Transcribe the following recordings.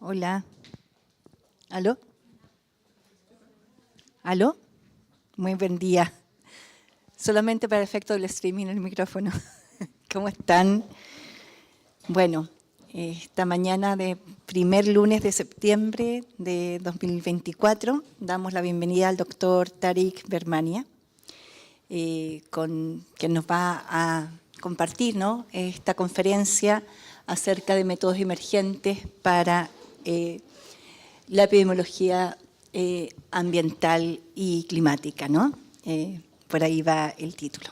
Hola. ¿Aló? ¿Aló? Muy buen día. Solamente para efecto del streaming el micrófono. ¿Cómo están? Bueno, esta mañana de primer lunes de septiembre de 2024 damos la bienvenida al doctor Tarik Benmarhnia, quien nos va a compartir, ¿no?, esta conferencia acerca de métodos emergentes para la epidemiología ambiental y climática, ¿no? Por ahí va el título.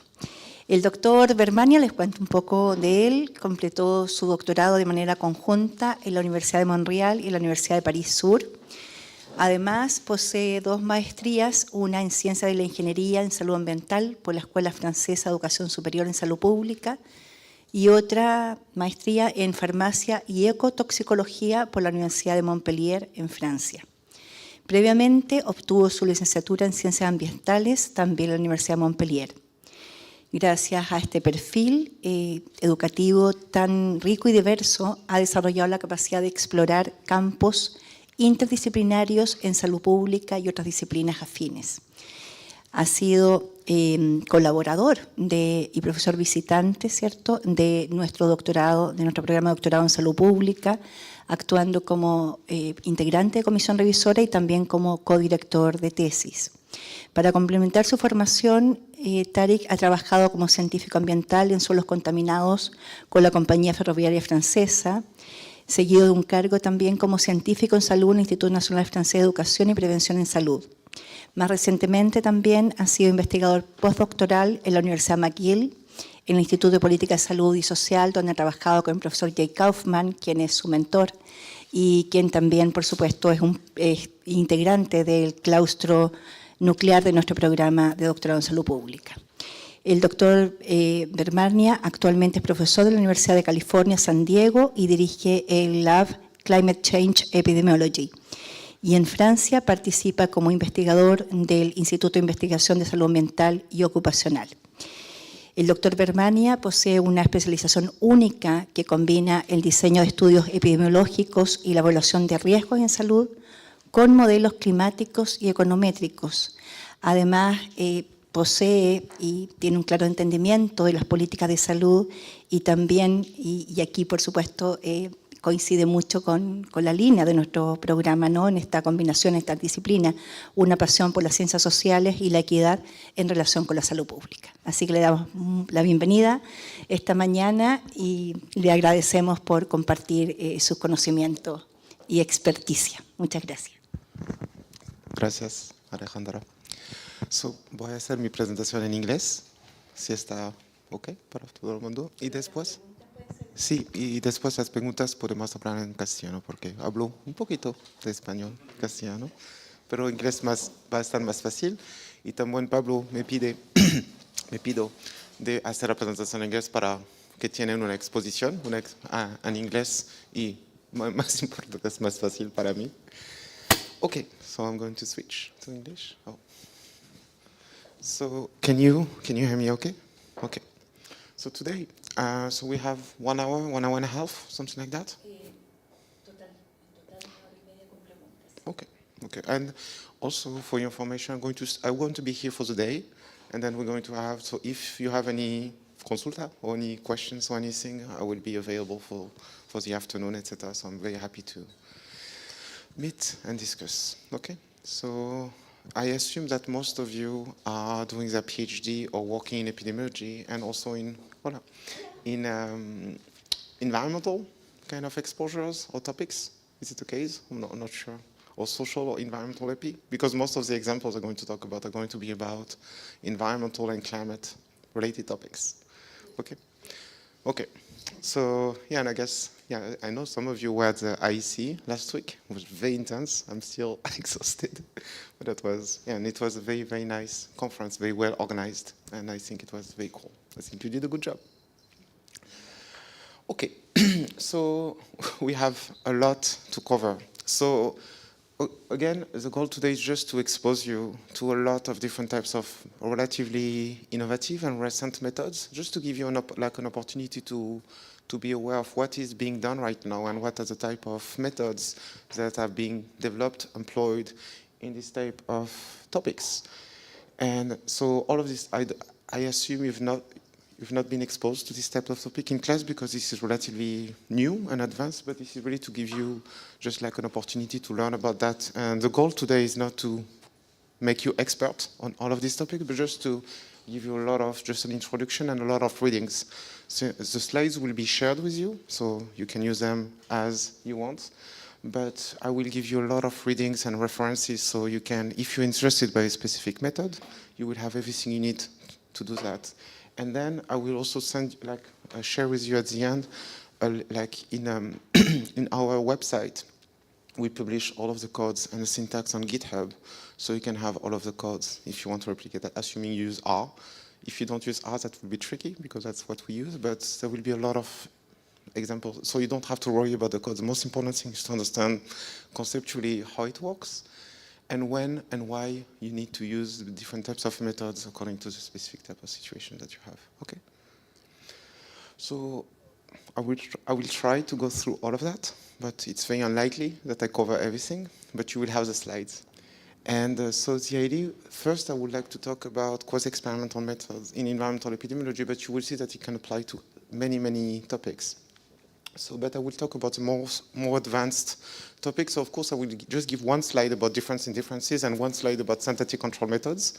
El doctor Benmarhnia, les cuento un poco de él, completó su doctorado de manera conjunta en la Universidad de Montreal y en la Universidad de París Sur. Además, posee 2 maestrías, una en Ciencia de la Ingeniería en Salud Ambiental por la Escuela Francesa de Educación Superior en Salud Pública y otra maestría en Farmacia y Ecotoxicología por la Universidad de Montpellier en Francia. Previamente obtuvo su licenciatura en Ciencias Ambientales también en la Universidad de Montpellier. Gracias a este perfil educativo tan rico y diverso, ha desarrollado la capacidad de explorar campos interdisciplinarios en salud pública y otras disciplinas afines. Ha sido colaborador y profesor visitante, ¿cierto?, de nuestro doctorado, de nuestro programa de doctorado en salud pública, actuando como integrante de comisión revisora y también como codirector de tesis. Para complementar su formación, Tarik ha trabajado como científico ambiental en suelos contaminados con la compañía ferroviaria francesa, seguido de un cargo también como científico en salud en el Instituto Nacional Francés de Educación y Prevención en Salud. Más recientemente también ha sido investigador postdoctoral en la Universidad McGill, en el Instituto de Política de Salud y Social, donde ha trabajado con el profesor Jay Kaufman, quien es su mentor, y quien también, por supuesto, es integrante del claustro nuclear de nuestro programa de doctorado en salud pública. El doctor Benmarhnia actualmente es profesor de la Universidad de California, San Diego, y dirige el Lab Climate Change Epidemiology. Y en Francia participa como investigador del Instituto de Investigación de Salud Ambiental y Ocupacional. El doctor Benmarhnia posee una especialización única que combina el diseño de estudios epidemiológicos y la evaluación de riesgos en salud con modelos climáticos y econométricos. Además, posee y tiene un claro entendimiento de las políticas de salud y también, y aquí por supuesto coincide mucho con la línea de nuestro programa, ¿no?, en esta combinación, en esta disciplina, una pasión por las ciencias sociales y la equidad en relación con la salud pública. Así que le damos la bienvenida esta mañana y le agradecemos por compartir sus conocimientos y experticia. Muchas gracias. Gracias, Alejandra. Voy a hacer mi presentación en inglés, si está ok para todo el mundo. Y después, sí, y después las preguntas podemos hablar en castellano, porque hablo un poquito de español, castellano, pero inglés va a estar más fácil. Y también Pablo me pidió de hacer la presentación en inglés para que tienen una exposición en inglés y más importante, es más fácil para mí. Okay, so I'm going to switch to English. Oh. So can you hear me okay? Okay. So today, so we have 1 hour and a half, something like that? Okay, okay. And also for your information, I want to be here for the day, and then we're going to have, so if you have any consulta or any questions or anything, I will be available for the afternoon, etc. So I'm very happy to meet and discuss. Okay, so I assume that most of you are doing their PhD or working in epidemiology and also in environmental kind of exposures or topics. Is it the case? I'm not sure. Or social or environmental epi? Because most of the examples I'm going to talk about are going to be about environmental and climate related topics. Okay. Okay. So yeah, and I guess, yeah, I know some of you were at the IEC last week. It was very intense. I'm still exhausted, but it was a very, very nice conference, very well organized, and I think it was very cool. I think you did a good job. Okay, so we have a lot to cover. So, again, the goal today is just to expose you to a lot of different types of relatively innovative and recent methods, just to give you an opportunity to be aware of what is being done right now and what are the type of methods that are being developed, employed in this type of topics. And so all of this, I assume you've not been exposed to this type of topic in class because this is relatively new and advanced, but this is really to give you just like an opportunity to learn about that. And the goal today is not to make you expert on all of these topics, but just to give you a lot of, just an introduction and a lot of readings. So the slides will be shared with you, so you can use them as you want. But I will give you a lot of readings and references, so you can, if you're interested by a specific method, you will have everything you need to do that. And then I will also send, share with you at the end, in our website, we publish all of the codes and the syntax on GitHub, so you can have all of the codes if you want to replicate that, assuming you use R. If you don't use R, that will be tricky, because that's what we use, but there will be a lot of examples, so you don't have to worry about the code. The most important thing is to understand conceptually how it works, and when and why you need to use the different types of methods according to the specific type of situation that you have. Okay. So I will try to go through all of that, but it's very unlikely that I cover everything, but you will have the slides. And so the idea, first I would like to talk about quasi-experimental methods in environmental epidemiology, but you will see that it can apply to many, many topics. So, but I will talk about the more advanced topics. So of course I will just give one slide about difference in differences and one slide about synthetic control methods.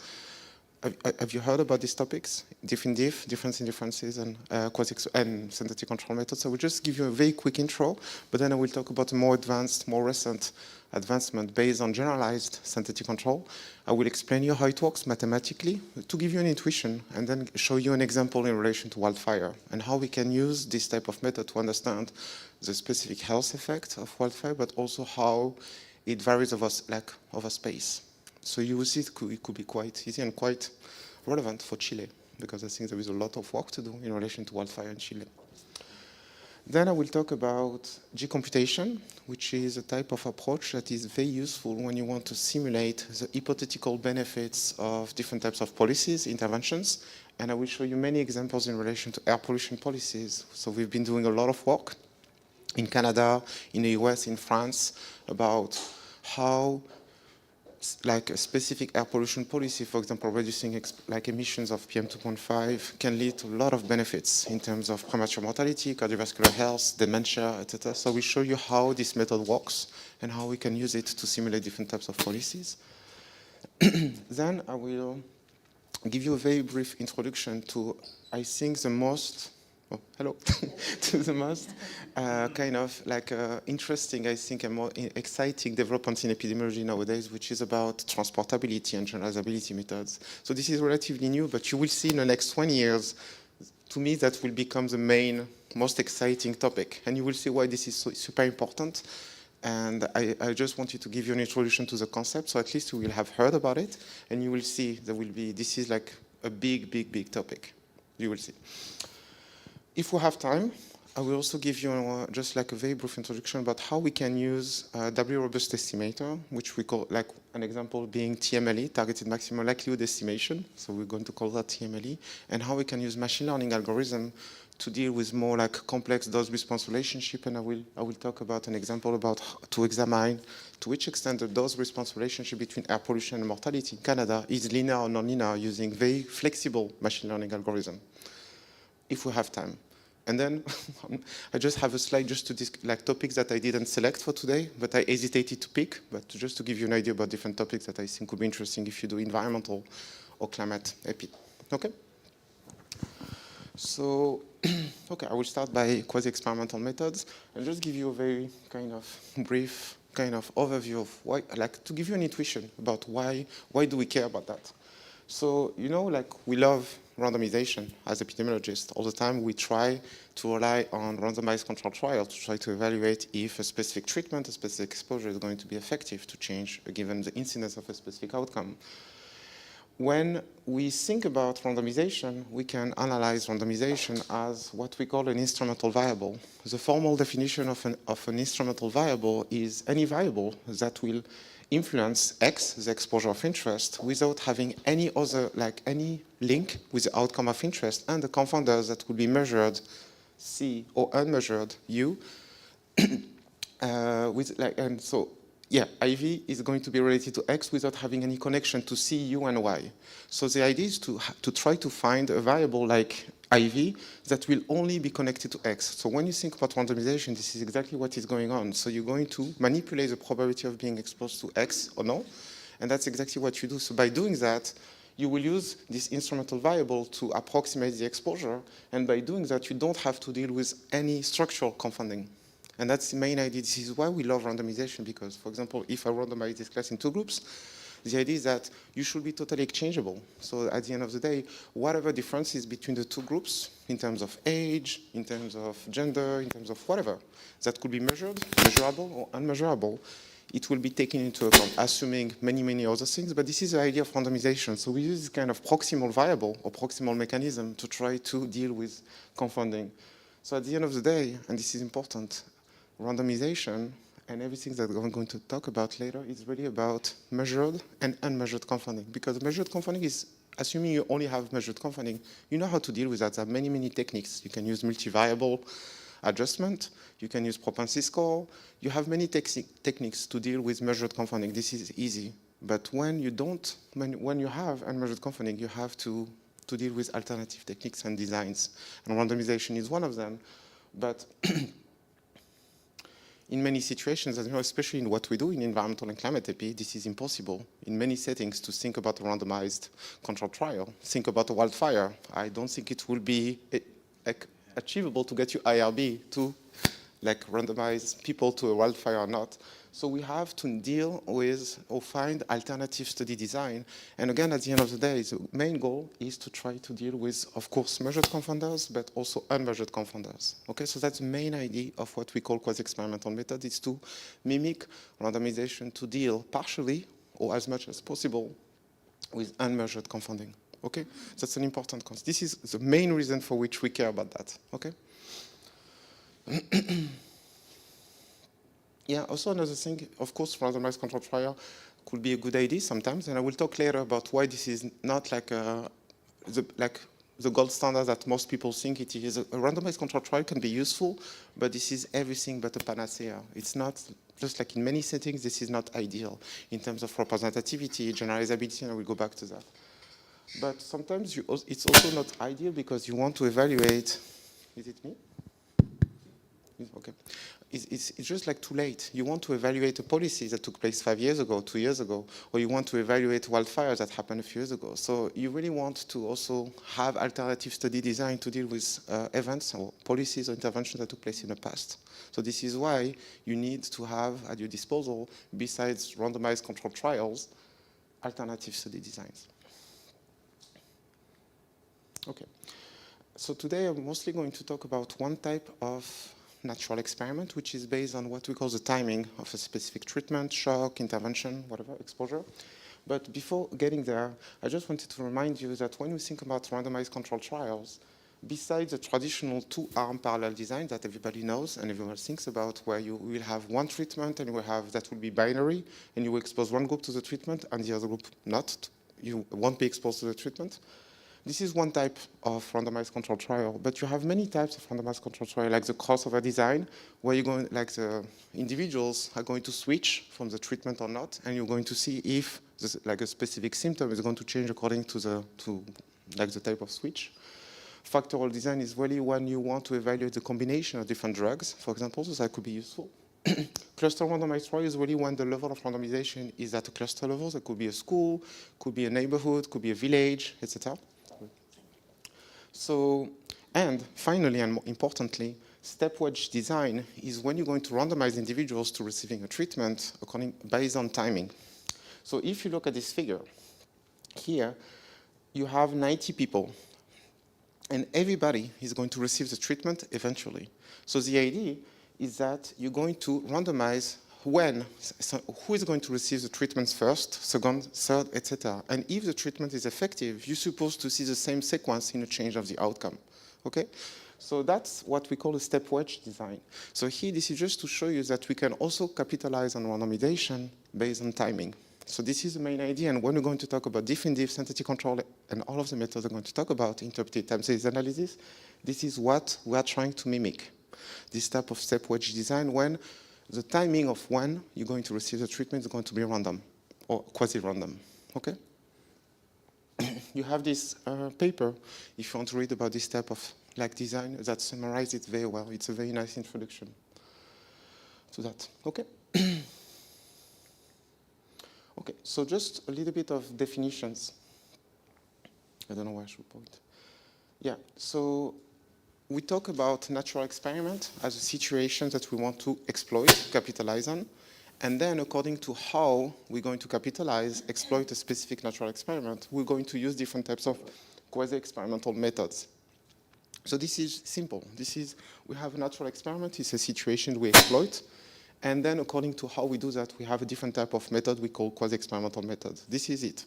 Have you heard about these topics? Diff in diff, difference in differences, and and synthetic control methods. So I will just give you a very quick intro, but then I will talk about a more advanced, more recent advancement based on generalized synthetic control. I will explain you how it works mathematically to give you an intuition, and then show you an example in relation to wildfire and how we can use this type of method to understand the specific health effect of wildfire, but also how it varies over space. So you will see it could be quite easy and quite relevant for Chile, because I think there is a lot of work to do in relation to wildfire in Chile. Then I will talk about G-computation, which is a type of approach that is very useful when you want to simulate the hypothetical benefits of different types of policies, interventions. And I will show you many examples in relation to air pollution policies. So we've been doing a lot of work in Canada, in the US, in France, about how a specific air pollution policy, for example, reducing emissions of PM2.5 can lead to a lot of benefits in terms of premature mortality, cardiovascular health, dementia, etc. So we show you how this method works and how we can use it to simulate different types of policies. Then I will give you a very brief introduction to, I think, the most to the most interesting, I think, and more exciting developments in epidemiology nowadays, which is about transportability and generalizability methods. So this is relatively new, but you will see in the next 20 years, to me, that will become the main, most exciting topic. And you will see why this is so super important. And I just wanted to give you an introduction to the concept, so at least you will have heard about it, and you will see this is like a big, big, big topic. You will see. If we have time, I will also give you just like a very brief introduction about how we can use W-robust estimator, which we call, like an example being TMLE, targeted maximum likelihood estimation. So we're going to call that TMLE, and how we can use machine learning algorithm to deal with more like complex dose-response relationship. And I will talk about an example about to examine to which extent the dose-response relationship between air pollution and mortality in Canada is linear or non-linear using very flexible machine learning algorithm, if we have time. And then I just have a slide just to topics that I didn't select for today, but I hesitated to pick, but just to give you an idea about different topics that I think would be interesting if you do environmental or climate epi. Okay? So, okay, I will start by quasi-experimental methods and just give you a very kind of brief kind of overview of why, to give you an intuition about why do we care about that. So, you know, we love randomization as epidemiologists. All the time we try to rely on randomized control trials to try to evaluate if a specific treatment, a specific exposure is going to be effective to change given the incidence of a specific outcome. when we think about randomization, we can analyze randomization as what we call an instrumental variable. The formal definition of an instrumental variable is any variable that will influence X, the exposure of interest, without having any other, like any link with the outcome of interest and the confounders that will be measured, C, or unmeasured, U, and so, yeah, IV is going to be related to X without having any connection to C, U, and Y. So the idea is to try to find a variable like IV that will only be connected to X. So when you think about randomization, this is exactly what is going on. So you're going to manipulate the probability of being exposed to X or no, and that's exactly what you do. So by doing that, you will use this instrumental variable to approximate the exposure, and by doing that, you don't have to deal with any structural confounding. And that's the main idea. This is why we love randomization, because, for example, if I randomize this class in 2 groups, the idea is that you should be totally exchangeable. So at the end of the day, whatever differences between the 2 groups, in terms of age, in terms of gender, in terms of whatever, that could be measured, measurable or unmeasurable, it will be taken into account, assuming many, many other things. But this is the idea of randomization. So we use this kind of proximal variable or proximal mechanism to try to deal with confounding. So at the end of the day, and this is important, randomization and everything that I'm going to talk about later is really about measured and unmeasured confounding. Because measured confounding is, assuming you only have measured confounding, you know how to deal with that. There are many, many techniques. You can use multivariable adjustment. You can use propensity score. You have many techniques to deal with measured confounding. This is easy. But when you don't, when you have unmeasured confounding, you have to deal with alternative techniques and designs. And randomization is one of them. But in many situations, especially in what we do in environmental and climate epi, this is impossible in many settings to think about a randomized control trial. Think about a wildfire. I don't think it will be achievable to get you IRB to randomize people to a wildfire or not. So we have to deal with or find alternative study design. And again, at the end of the day, the main goal is to try to deal with, of course, measured confounders, but also unmeasured confounders. Okay, so that's the main idea of what we call quasi-experimental method, is to mimic randomization to deal partially or as much as possible with unmeasured confounding. Okay, that's an important concept. This is the main reason for which we care about that. Okay. Yeah, also another thing, of course, randomized control trial could be a good idea sometimes, and I will talk later about why this is not like the gold standard that most people think it is. A randomized control trial can be useful, but this is everything but a panacea. It's not, just like in many settings, this is not ideal in terms of representativity, generalizability, and I will go back to that. But sometimes it's also not ideal because you want to evaluate, is it me? Okay. It's just like too late. You want to evaluate a policy that took place 5 years ago, 2 years ago, or you want to evaluate wildfires that happened a few years ago. So you really want to also have alternative study design to deal with events or policies or interventions that took place in the past. So this is why you need to have at your disposal, besides randomized controlled trials, alternative study designs. Okay. So today I'm mostly going to talk about one type of natural experiment, which is based on what we call the timing of a specific treatment, shock, intervention, whatever, exposure. But before getting there, I just wanted to remind you that when we think about randomized controlled trials, besides the traditional 2-arm parallel design that everybody knows and everyone thinks about, where you will have one treatment and you will have, that will be binary, and you will expose one group to the treatment and the other group not, you won't be exposed to the treatment. This is one type of randomized control trial, but you have many types of randomized control trial, like the crossover design, where you're going, like the individuals are going to switch from the treatment or not, and you're going to see if like a specific symptom is going to change according to the type of switch. Factorial design is really when you want to evaluate the combination of different drugs, for example, so that could be useful. Cluster randomized trial is really when the level of randomization is at a cluster level. That could be a school, could be a neighborhood, could be a village, etc. So, and finally, and more importantly, step-wedge design is when you're going to randomize individuals to receiving a treatment based on timing. So if you look at this figure, here you have 90 people, and everybody is going to receive the treatment eventually. So the idea is that you're going to randomize when, so who is going to receive the treatments first, second, third, etc. And if the treatment is effective, you're supposed to see the same sequence in a change of the outcome, okay? So that's what we call a step wedge design. So here, this is just to show you that we can also capitalize on randomization based on timing. So this is the main idea, and when we're going to talk about definitive synthetic control and all of the methods we're going to talk about, interpreted time series analysis, this is what we are trying to mimic. This type of step wedge design when the timing of when you're going to receive the treatment is going to be random or quasi-random, okay? You have this paper, if you want to read about this type of design, that summarizes it very well. It's a very nice introduction to that, okay? Okay, so just a little bit of definitions. I don't know where I should point. Yeah, so we talk about natural experiment as a situation that we want to exploit, capitalize on, and then according to how we're going to capitalize, exploit a specific natural experiment, we're going to use different types of quasi-experimental methods. So this is simple. We have a natural experiment, it's a situation we exploit, and then according to how we do that, we have a different type of method we call quasi-experimental methods. This is it.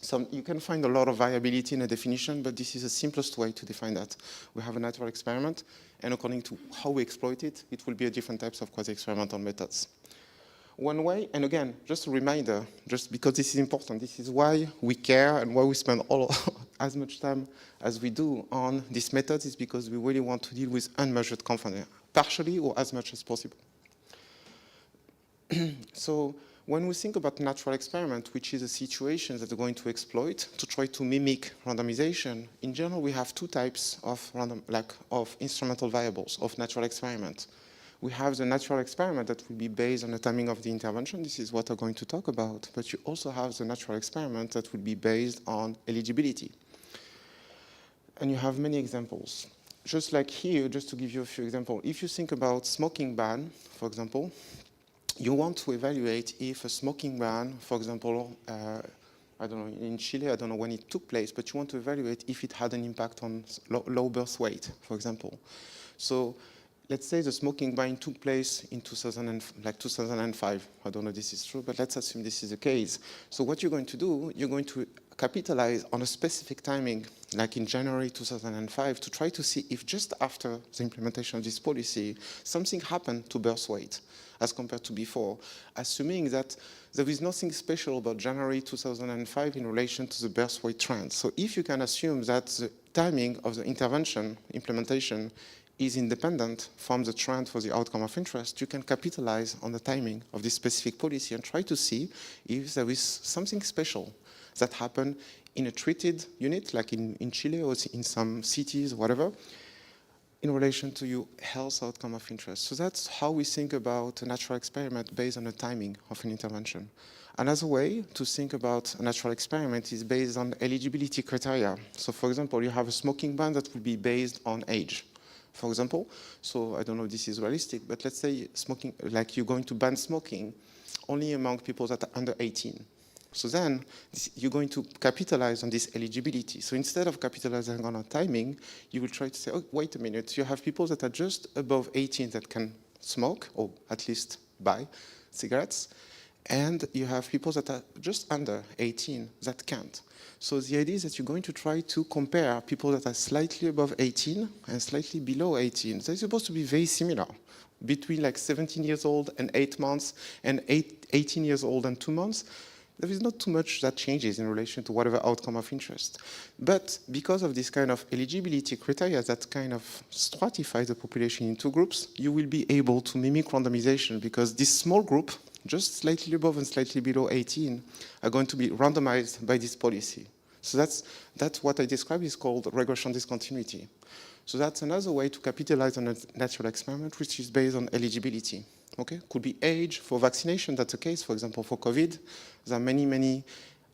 So you can find a lot of variability in a definition, but this is the simplest way to define that. We have a natural experiment, and according to how we exploit it, it will be a different types of quasi-experimental methods. One way, and again, just a reminder, just because this is important, this is why we care and why we spend as much time as we do on these methods, is because we really want to deal with unmeasured confounding, partially or as much as possible. So when we think about natural experiment, which is a situation that we're going to exploit to try to mimic randomization, in general we have two types of instrumental variables of natural experiment. We have the natural experiment that will be based on the timing of the intervention. This is what I'm going to talk about. But you also have the natural experiment that will be based on eligibility. And you have many examples. Just like here, just to give you a few examples, if you think about smoking ban, for example, you want to evaluate if a smoking ban, for example, I don't know, in Chile, I don't know when it took place, but you want to evaluate if it had an impact on low birth weight, for example. So let's say the smoking ban took place in 2005. I don't know if this is true, but let's assume this is the case. So what you're going to do, you're going to capitalize on a specific timing, like in January 2005, to try to see if just after the implementation of this policy, something happened to birth weight as compared to before, assuming that there is nothing special about January 2005 in relation to the birth weight trend. So if you can assume that the timing of the intervention, implementation, is independent from the trend for the outcome of interest, you can capitalize on the timing of this specific policy and try to see if there is something special that happened in a treated unit, like in Chile or in some cities, whatever, in relation to your health outcome of interest. So that's how we think about a natural experiment based on the timing of an intervention. Another way to think about a natural experiment is based on eligibility criteria. So for example, you have a smoking ban that will be based on age. For example, so I don't know if this is realistic, but let's say smoking, like you're going to ban smoking only among people that are under 18. So then you're going to capitalize on this eligibility. So instead of capitalizing on a timing, you will try to say, oh, wait a minute, you have people that are just above 18 that can smoke, or at least buy cigarettes, and you have people that are just under 18 that can't. So the idea is that you're going to try to compare people that are slightly above 18 and slightly below 18. They're supposed to be very similar, between like 17 years old and 8 months and 18 years old and 2 months. There is not too much that changes in relation to whatever outcome of interest. But because of this kind of eligibility criteria that kind of stratify the population into groups, you will be able to mimic randomization, because this small group, just slightly above and slightly below 18, are going to be randomized by this policy. So that's what I described is called regression discontinuity. So that's another way to capitalize on a natural experiment, which is based on eligibility. Okay, could be age. For vaccination, that's the case. For example, for COVID, there are many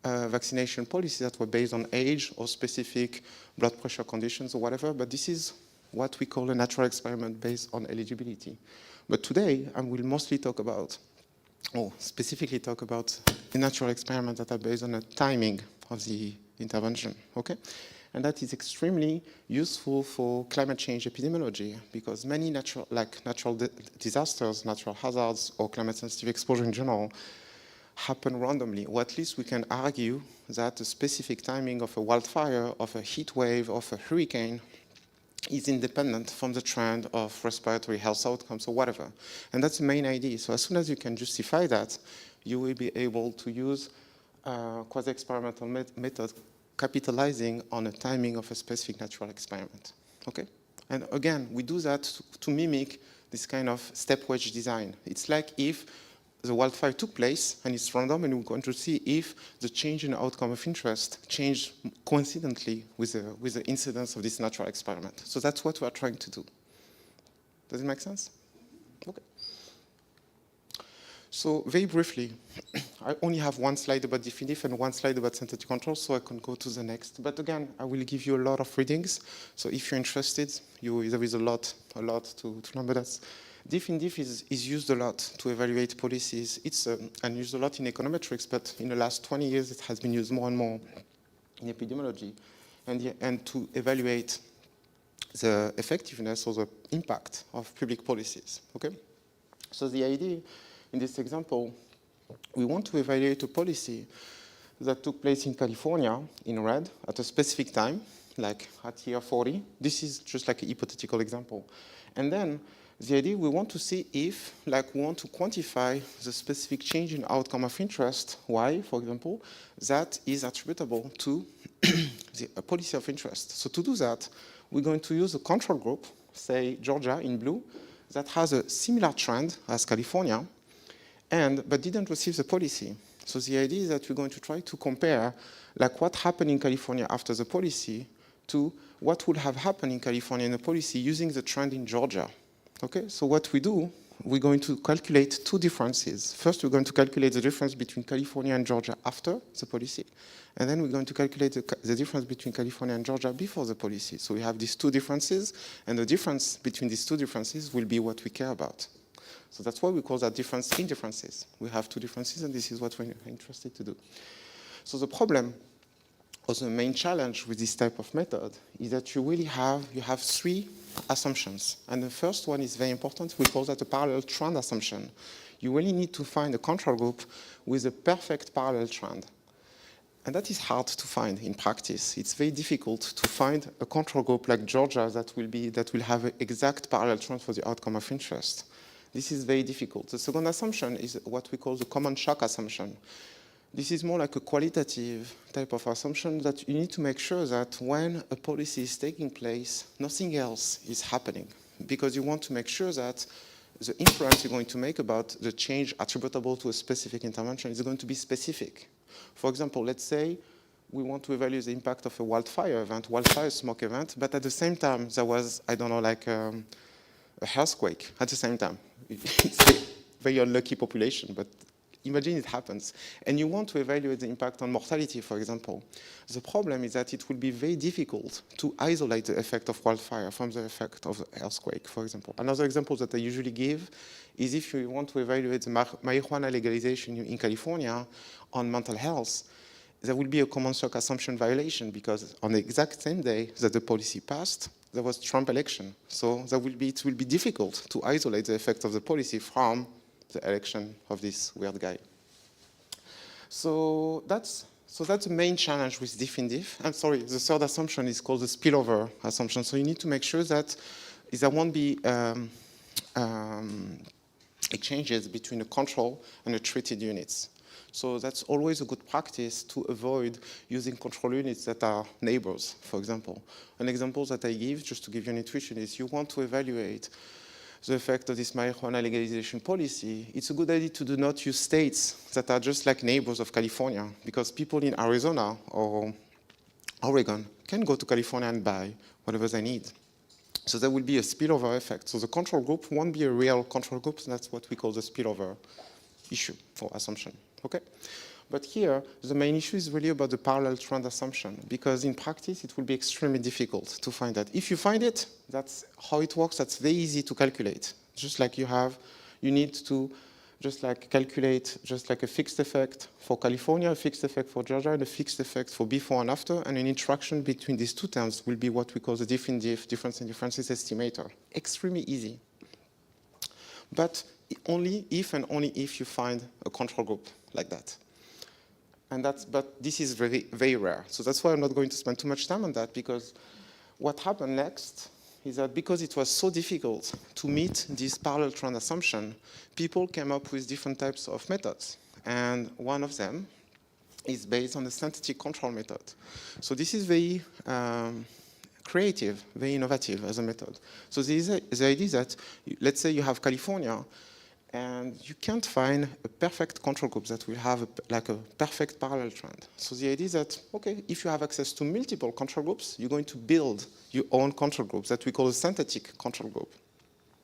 vaccination policies that were based on age or specific blood pressure conditions or whatever, but this is what we call a natural experiment based on eligibility. But today, I will mostly talk about, or specifically talk about the natural experiments that are based on the timing of the intervention, okay? And that is extremely useful for climate change epidemiology, because many natural disasters, natural hazards, or climate-sensitive exposure in general happen randomly, or at least we can argue that a specific timing of a wildfire, of a heat wave, of a hurricane is independent from the trend of respiratory health outcomes or whatever. And that's the main idea. So as soon as you can justify that, you will be able to use quasi-experimental method capitalizing on a timing of a specific natural experiment. Okay? And again, we do that to mimic this kind of step wedge design. It's like if the wildfire took place and it's random, and we're going to see if the change in outcome of interest changed coincidentally with the incidence of this natural experiment. So that's what we're trying to do. Does it make sense? Okay. So very briefly, I only have one slide about definitive and one slide about synthetic control, so I can go to the next. But again, I will give you a lot of readings. So if you're interested, there is a lot to learn about that. Definitive is used a lot to evaluate policies. It's and used a lot in econometrics, but in the last 20 years, it has been used more and more in epidemiology, and to evaluate the effectiveness or the impact of public policies. Okay, so the idea in this example, we want to evaluate a policy that took place in California in red at a specific time, like at year 40. This is just like a hypothetical example, and then the idea, we want to see if, we want to quantify the specific change in outcome of interest, Y, for example, that is attributable to a policy of interest. So to do that, we're going to use a control group, say Georgia in blue, that has a similar trend as California, but didn't receive the policy. So the idea is that we're going to try to compare what happened in California after the policy to what would have happened in California in the policy using the trend in Georgia. Okay, so what we do, we're going to calculate two differences. First, we're going to calculate the difference between California and Georgia after the policy, and then we're going to calculate the difference between California and Georgia before the policy. So we have these two differences, and the difference between these two differences will be what we care about. So that's why we call that difference in differences. We have two differences, and this is what we're interested to do. So the problem, or the main challenge with this type of method, is that you have three assumptions. And the first one is very important. We call that a parallel trend assumption. You really need to find a control group with a perfect parallel trend. And that is hard to find in practice. It's very difficult to find a control group like Georgia that will have an exact parallel trend for the outcome of interest. This is very difficult. The second assumption is what we call the common shock assumption. This is more like a qualitative type of assumption that you need to make sure that when a policy is taking place, nothing else is happening, because you want to make sure that the inference you're going to make about the change attributable to a specific intervention is going to be specific. For example, let's say we want to evaluate the impact of a wildfire smoke event, but at the same time there was, I don't know, a earthquake at the same time. It's a very unlucky population, but imagine it happens. And you want to evaluate the impact on mortality, for example. The problem is that it will be very difficult to isolate the effect of wildfire from the effect of the earthquake, for example. Another example that I usually give is if you want to evaluate the marijuana legalization in California on mental health, there will be a common shock assumption violation, because on the exact same day that the policy passed, there was Trump election. So it will be difficult to isolate the effect of the policy from the election of this weird guy. So that's the main challenge with definitive. I'm sorry, the third assumption is called the spillover assumption. So you need to make sure that there won't be exchanges between the control and the treated units. So that's always a good practice to avoid using control units that are neighbors, for example. An example that I give, just to give you an intuition, is you want to evaluate the effect of this marijuana legalization policy. It's a good idea to do not use states that are just like neighbors of California, because people in Arizona or Oregon can go to California and buy whatever they need. So there will be a spillover effect. So the control group won't be a real control group. So that's what we call the spillover issue or assumption. Okay? But here, the main issue is really about the parallel trend assumption, because in practice, it will be extremely difficult to find that. If you find it, that's how it works. That's very easy to calculate. Just like you need to just like calculate just like a fixed effect for California, a fixed effect for Georgia, and a fixed effect for before and after, and an interaction between these two terms will be what we call the difference in differences estimator. Extremely easy. But only if and only if you find a control group like that. But this is very, very rare. So that's why I'm not going to spend too much time on that, because what happened next is that because it was so difficult to meet this parallel trend assumption, people came up with different types of methods. And one of them is based on the synthetic control method. So this is very creative, very innovative as a method. So the idea is that, let's say you have California, and you can't find a perfect control group that will have like a perfect parallel trend. So the idea is that, okay, if you have access to multiple control groups, you're going to build your own control groups that we call a synthetic control group.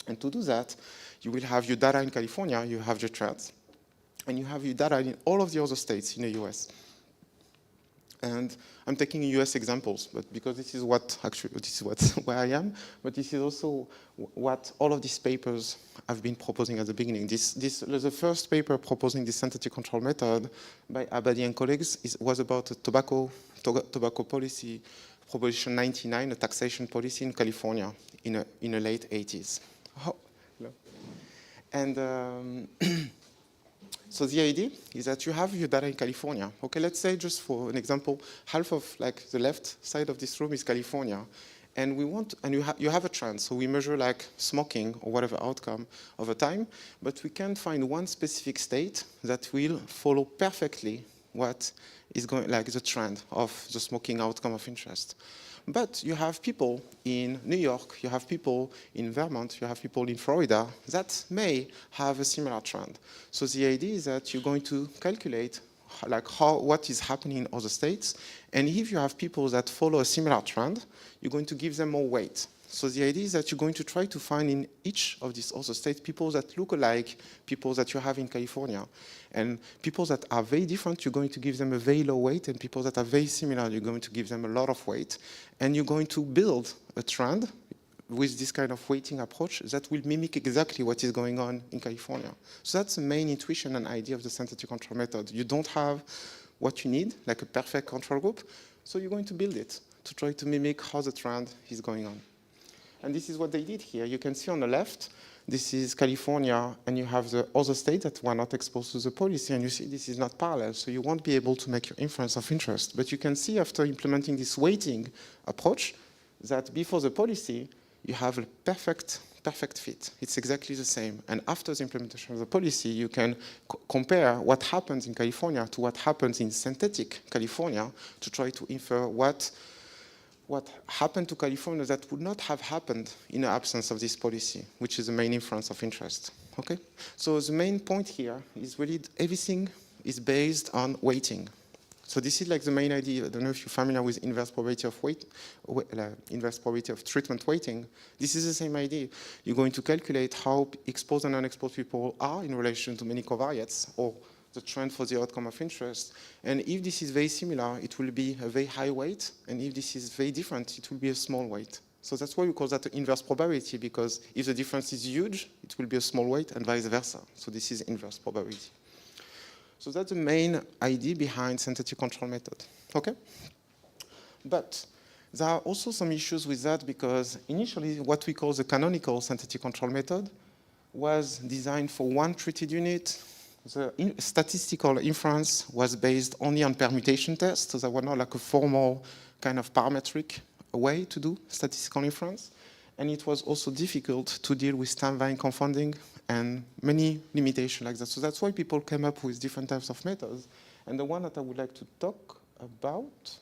And to do that, you will have your data in California, you have your trends, and you have your data in all of the other states in the US. And I'm taking US examples, but because this is where I am, but this is also what all of these papers have been proposing at the beginning. The first paper proposing the synthetic control method by Abadi and colleagues was about a tobacco policy, Proposition 99, a taxation policy in California in the late 80s. Oh, no. And so the idea is that you have your data in California. Okay, let's say just for an example, half of like the left side of this room is California, and you have a trend. So we measure like smoking or whatever outcome over time, but we can't find one specific state that will follow perfectly what is going like the trend of the smoking outcome of interest. But you have people in New York, you have people in Vermont, you have people in Florida that may have a similar trend. So the idea is that you're going to calculate like what is happening in other states, and if you have people that follow a similar trend, you're going to give them more weight. So the idea is that you're going to try to find in each of these other states people that look alike people that you have in California. And people that are very different, you're going to give them a very low weight, and people that are very similar, you're going to give them a lot of weight. And you're going to build a trend with this kind of weighting approach that will mimic exactly what is going on in California. So that's the main intuition and idea of the synthetic control method. You don't have what you need, like a perfect control group, so you're going to build it to try to mimic how the trend is going on. And this is what they did here. You can see on the left, this is California, and you have the other states that were not exposed to the policy, and you see this is not parallel, so you won't be able to make your inference of interest. But you can see after implementing this weighting approach that before the policy, you have a perfect fit. It's exactly the same. And after the implementation of the policy, you can compare what happens in California to what happens in synthetic California to try to infer what happened to California that would not have happened in the absence of this policy, which is the main inference of interest. Okay? So the main point here is really everything is based on weighting. So this is like the main idea. I don't know if you're familiar with inverse probability of inverse probability of treatment weighting. This is the same idea. You're going to calculate how exposed and unexposed people are in relation to many covariates, or the trend for the outcome of interest. And if this is very similar, it will be a very high weight. And if this is very different, it will be a small weight. So that's why we call that the inverse probability, because if the difference is huge, it will be a small weight, and vice versa. So this is inverse probability. So that's the main idea behind synthetic control method. Okay? But there are also some issues with that, because initially what we call the canonical synthetic control method was designed for one treated unit. The statistical inference was based only on permutation tests, so there was not like a formal kind of parametric way to do statistical inference. And it was also difficult to deal with time-varying confounding and many limitations like that. So that's why people came up with different types of methods. And the one that I would like to talk about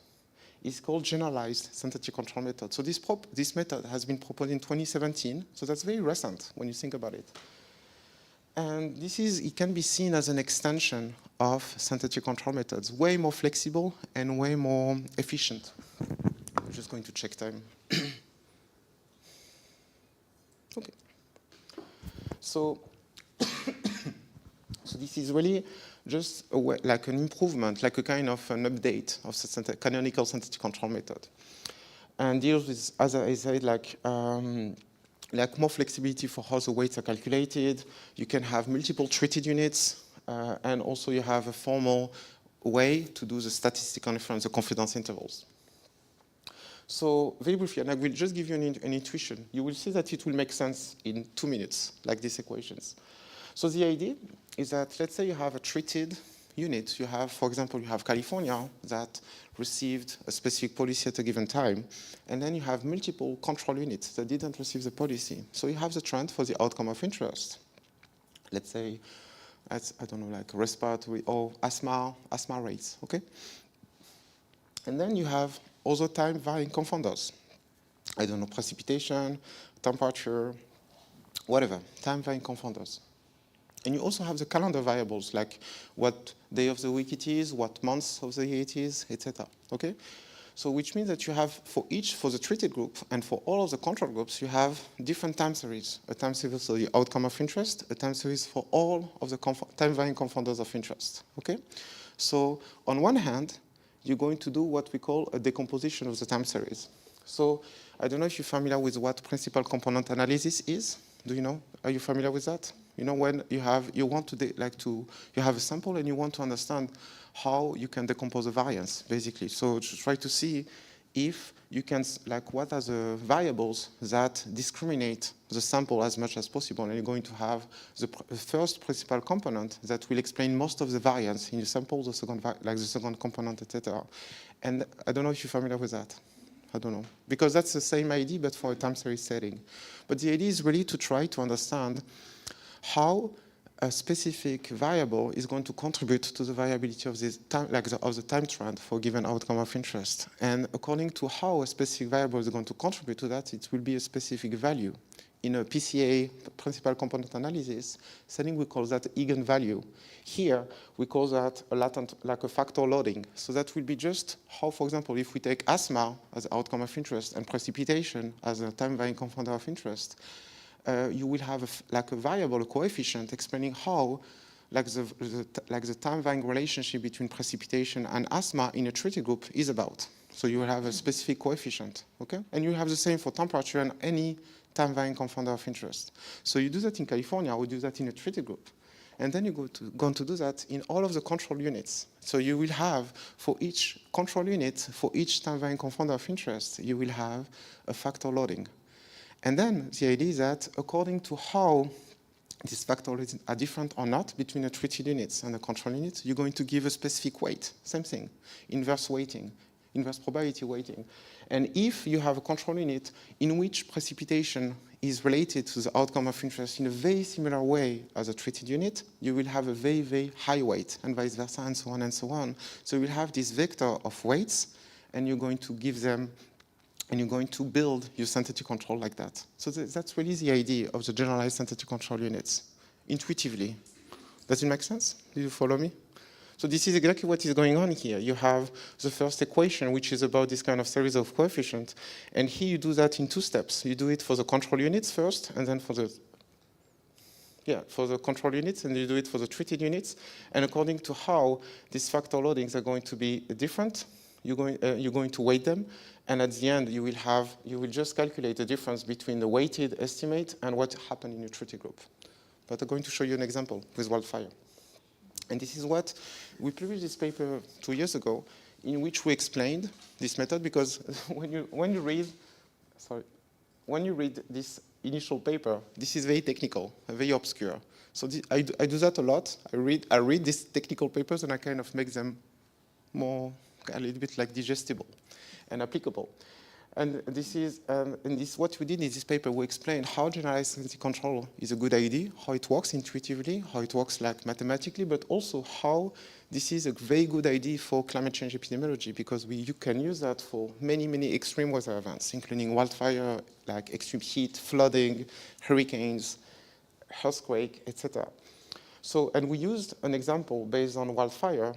is called generalized synthetic control method. So this method has been proposed in 2017, so that's very recent when you think about it. And it can be seen as an extension of synthetic control methods, way more flexible and way more efficient. I'm just going to check time. Okay. So this is really just like an improvement, like a kind of an update of the canonical synthetic control method. And deals with, as I said, like like more flexibility for how the weights are calculated. You can have multiple treated units, and also you have a formal way to do the statistical inference, the confidence intervals. So very briefly, and I will just give you an intuition. You will see that it will make sense in 2 minutes, like these equations. So the idea is that, let's say you have a treated unit. You have, for example, you have California that received a specific policy at a given time, and then you have multiple control units that didn't receive the policy. So you have the trend for the outcome of interest. Let's say, I don't know, like respiratory or asthma rates, okay? And then you have other time varying confounders. I don't know, precipitation, temperature, whatever, time varying confounders. And you also have the calendar variables, like what day of the week it is, what month of the year it is, etc. Okay? So which means that you have for the treated group and for all of the control groups, you have different time series. A time series for the outcome of interest, a time series for all of the time varying confounders of interest. Okay? So on one hand, you're going to do what we call a decomposition of the time series. So I don't know if you're familiar with what principal component analysis is. Do you know? Are you familiar with that? You know, when you have a sample and you want to understand how you can decompose a variance, basically. So to try to see if you can, like, what are the variables that discriminate the sample as much as possible, and you're going to have the first principal component that will explain most of the variance in the sample, the second component, etc. And I don't know if you're familiar with that. I don't know, because that's the same idea, but for a time series setting. But the idea is really to try to understand how a specific variable is going to contribute to the variability of this time, of the time trend for a given outcome of interest. And according to how a specific variable is going to contribute to that, it will be a specific value. In a PCA, principal component analysis setting, we call that eigenvalue. Here, we call that a latent, like a factor loading. So that will be just how, for example, if we take asthma as outcome of interest and precipitation as a time-varying confounder of interest, you will have a variable, a coefficient, explaining how the time-varying relationship between precipitation and asthma in a treated group is about. So you will have a specific coefficient, okay? And you have the same for temperature and any time-varying confounder of interest. So you do that in California, we do that in a treated group. And then you're going to do that in all of the control units. So you will have, for each control unit, for each time-varying confounder of interest, you will have a factor loading. And then the idea is that according to how these factors are different or not between the treated units and the control units, you're going to give a specific weight. Same thing, inverse weighting, inverse probability weighting. And if you have a control unit in which precipitation is related to the outcome of interest in a very similar way as a treated unit, you will have a very, very high weight, and vice versa, and so on and so on. So you will have this vector of weights, and you're going to give them, and you're going to build your synthetic control like that. So that's really the idea of the generalized synthetic control units, intuitively. Does it make sense? Do you follow me? So this is exactly what is going on here. You have the first equation, which is about this kind of series of coefficients. And here you do that in 2 steps. You do it for the control units first, and then for the control units, and you do it for the treated units. And according to how these factor loadings are going to be different, you're going to weight them. And at the end, you will just calculate the difference between the weighted estimate and what happened in your treated group. But I'm going to show you an example with wildfire. And this is what we published this paper 2 years ago, in which we explained this method, because when you read this initial paper, this is very technical, very obscure. So I do that a lot. I read these technical papers and I kind of make them more a little bit like digestible and applicable. And what we did in this paper, we explained how generalized synthetic control is a good idea, how it works intuitively, how it works like mathematically, but also how this is a very good idea for climate change epidemiology, because you can use that for many, many extreme weather events, including wildfire, like extreme heat, flooding, hurricanes, earthquake, etc. So, and we used an example based on wildfire,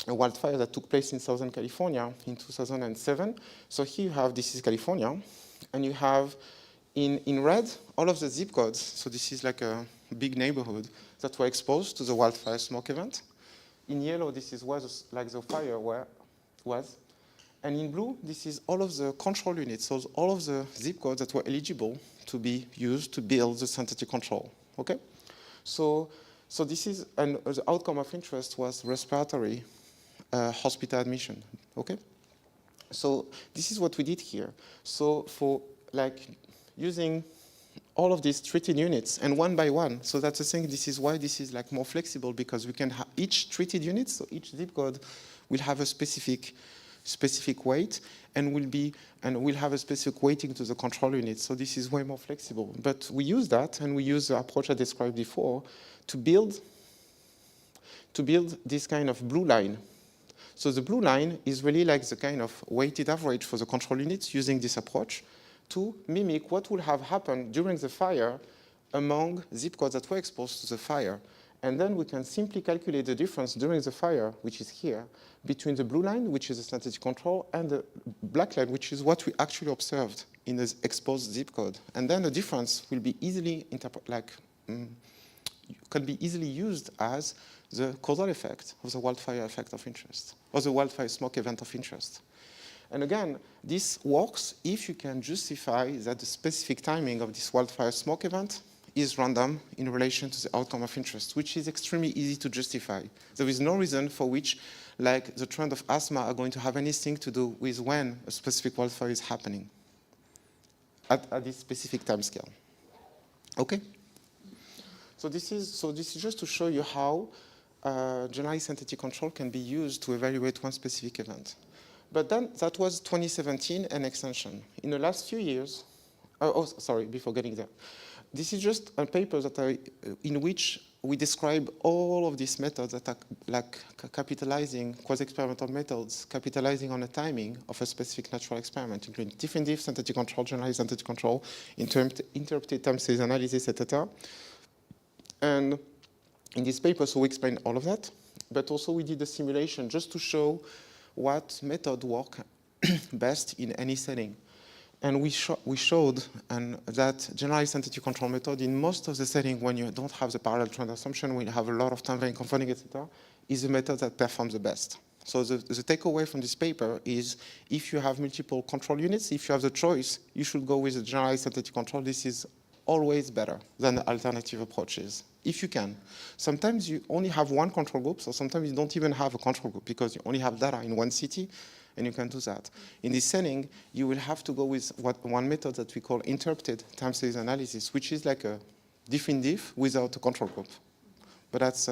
a wildfire that took place in Southern California in 2007. So here you have, this is California, and you have in red all of the zip codes. So this is like a big neighborhood that were exposed to the wildfire smoke event. In yellow, this is where the fire was. And in blue, this is all of the control units, so all of the zip codes that were eligible to be used to build the synthetic control, okay? So this is, and the outcome of interest was respiratory hospital admission, okay? So this is what we did here. So for like using all of these treated units and one by one, so that's the thing, this is why this is like more flexible, because we can have each treated unit, so each zip code will have a specific weight and will have a specific weighting to the control unit. So this is way more flexible. But we use that, and we use the approach I described before to build this kind of blue line. So the blue line is really like the kind of weighted average for the control units using this approach to mimic what would have happened during the fire among zip codes that were exposed to the fire. And then we can simply calculate the difference during the fire, which is here, between the blue line, which is the synthetic control, and the black line, which is what we actually observed in the exposed zip code. And then the difference will be easily can be easily used as the causal effect of the wildfire effect of interest, or the wildfire smoke event of interest. And again, this works if you can justify that the specific timing of this wildfire smoke event is random in relation to the outcome of interest, which is extremely easy to justify. There is no reason for which, like the trend of asthma, are going to have anything to do with when a specific wildfire is happening at this specific time scale. Okay? So this is just to show you how generalized synthetic control can be used to evaluate one specific event. But then that was 2017 and extension. In the last few years, sorry, before getting there. This is just a paper that in which we describe all of these methods that are like capitalizing quasi-experimental methods, capitalizing on the timing of a specific natural experiment, including different synthetic control, generalized synthetic control, interrupted time series analysis, etc. And in this paper, so we explain all of that, but also we did a simulation just to show what method work best in any setting. And we showed that generalized synthetic control method in most of the settings when you don't have the parallel trend assumption, when you have a lot of time varying confounding, etc., is the method that performs the best. So the takeaway from this paper is if you have multiple control units, if you have the choice, you should go with the generalized synthetic control. This is always better than the alternative approaches, if you can. Sometimes you only have one control group, so sometimes you don't even have a control group because you only have data in one city, and you can do that. In this setting, you will have to go with one method that we call interrupted time series analysis, which is like a diff in diff without a control group. But that's,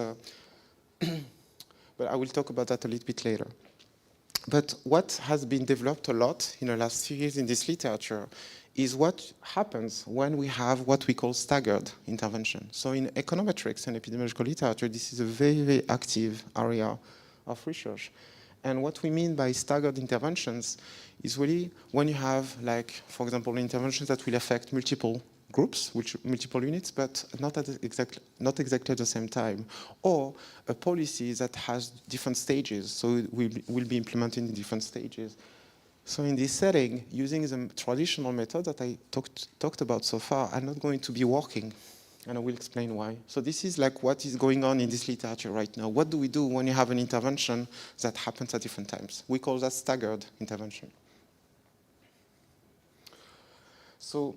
but I will talk about that a little bit later. But what has been developed a lot in the last few years in this literature is what happens when we have what we call staggered intervention. So in econometrics and epidemiological literature, this is a very, very active area of research. And what we mean by staggered interventions is really when you have, like, for example, interventions that will affect multiple groups, multiple units, but not exactly at the same time, or a policy that has different stages, so it will be implemented in different stages. So in this setting, using the traditional method that I talked about so far are not going to be working. And I will explain why. So this is like what is going on in this literature right now. What do we do when you have an intervention that happens at different times? We call that staggered intervention. So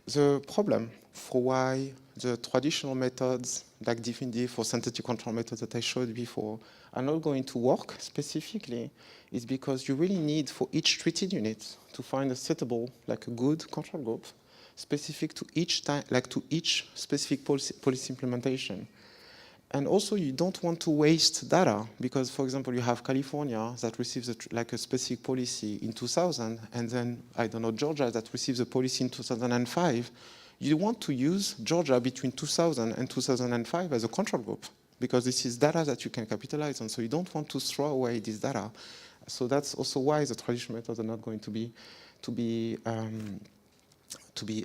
the problem for why the traditional methods like diff in diff or synthetic control methods that I showed before are not going to work specifically is because you really need for each treated unit to find a suitable, like a good control group specific to each time, like to each specific policy implementation. And also you don't want to waste data because, for example, you have California that receives a specific policy in 2000 and then, I don't know, Georgia that receives a policy in 2005. You want to use Georgia between 2000 and 2005 as a control group because this is data that you can capitalize on. So you don't want to throw away this data. So that's also why the traditional methods are not going to be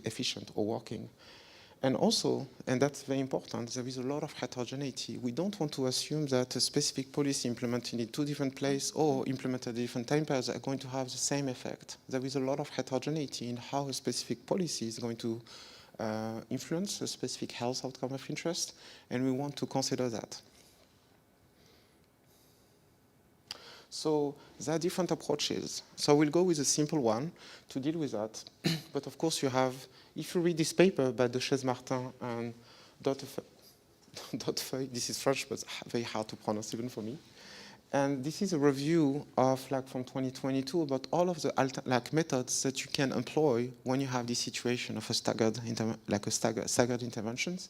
efficient or working. And also, and that's very important, there is a lot of heterogeneity. We don't want to assume that a specific policy implemented in two different places or implemented at different time periods are going to have the same effect. There is a lot of heterogeneity in how a specific policy is going to influence a specific health outcome of interest, and we want to consider that. So there are different approaches. So we'll go with a simple one to deal with that. But of course you have, if you read this paper by de Martin and Dotefeuille, this is French, but very hard to pronounce even for me. And this is a review of from 2022 about all of the methods that you can employ when you have this situation of a staggered interventions.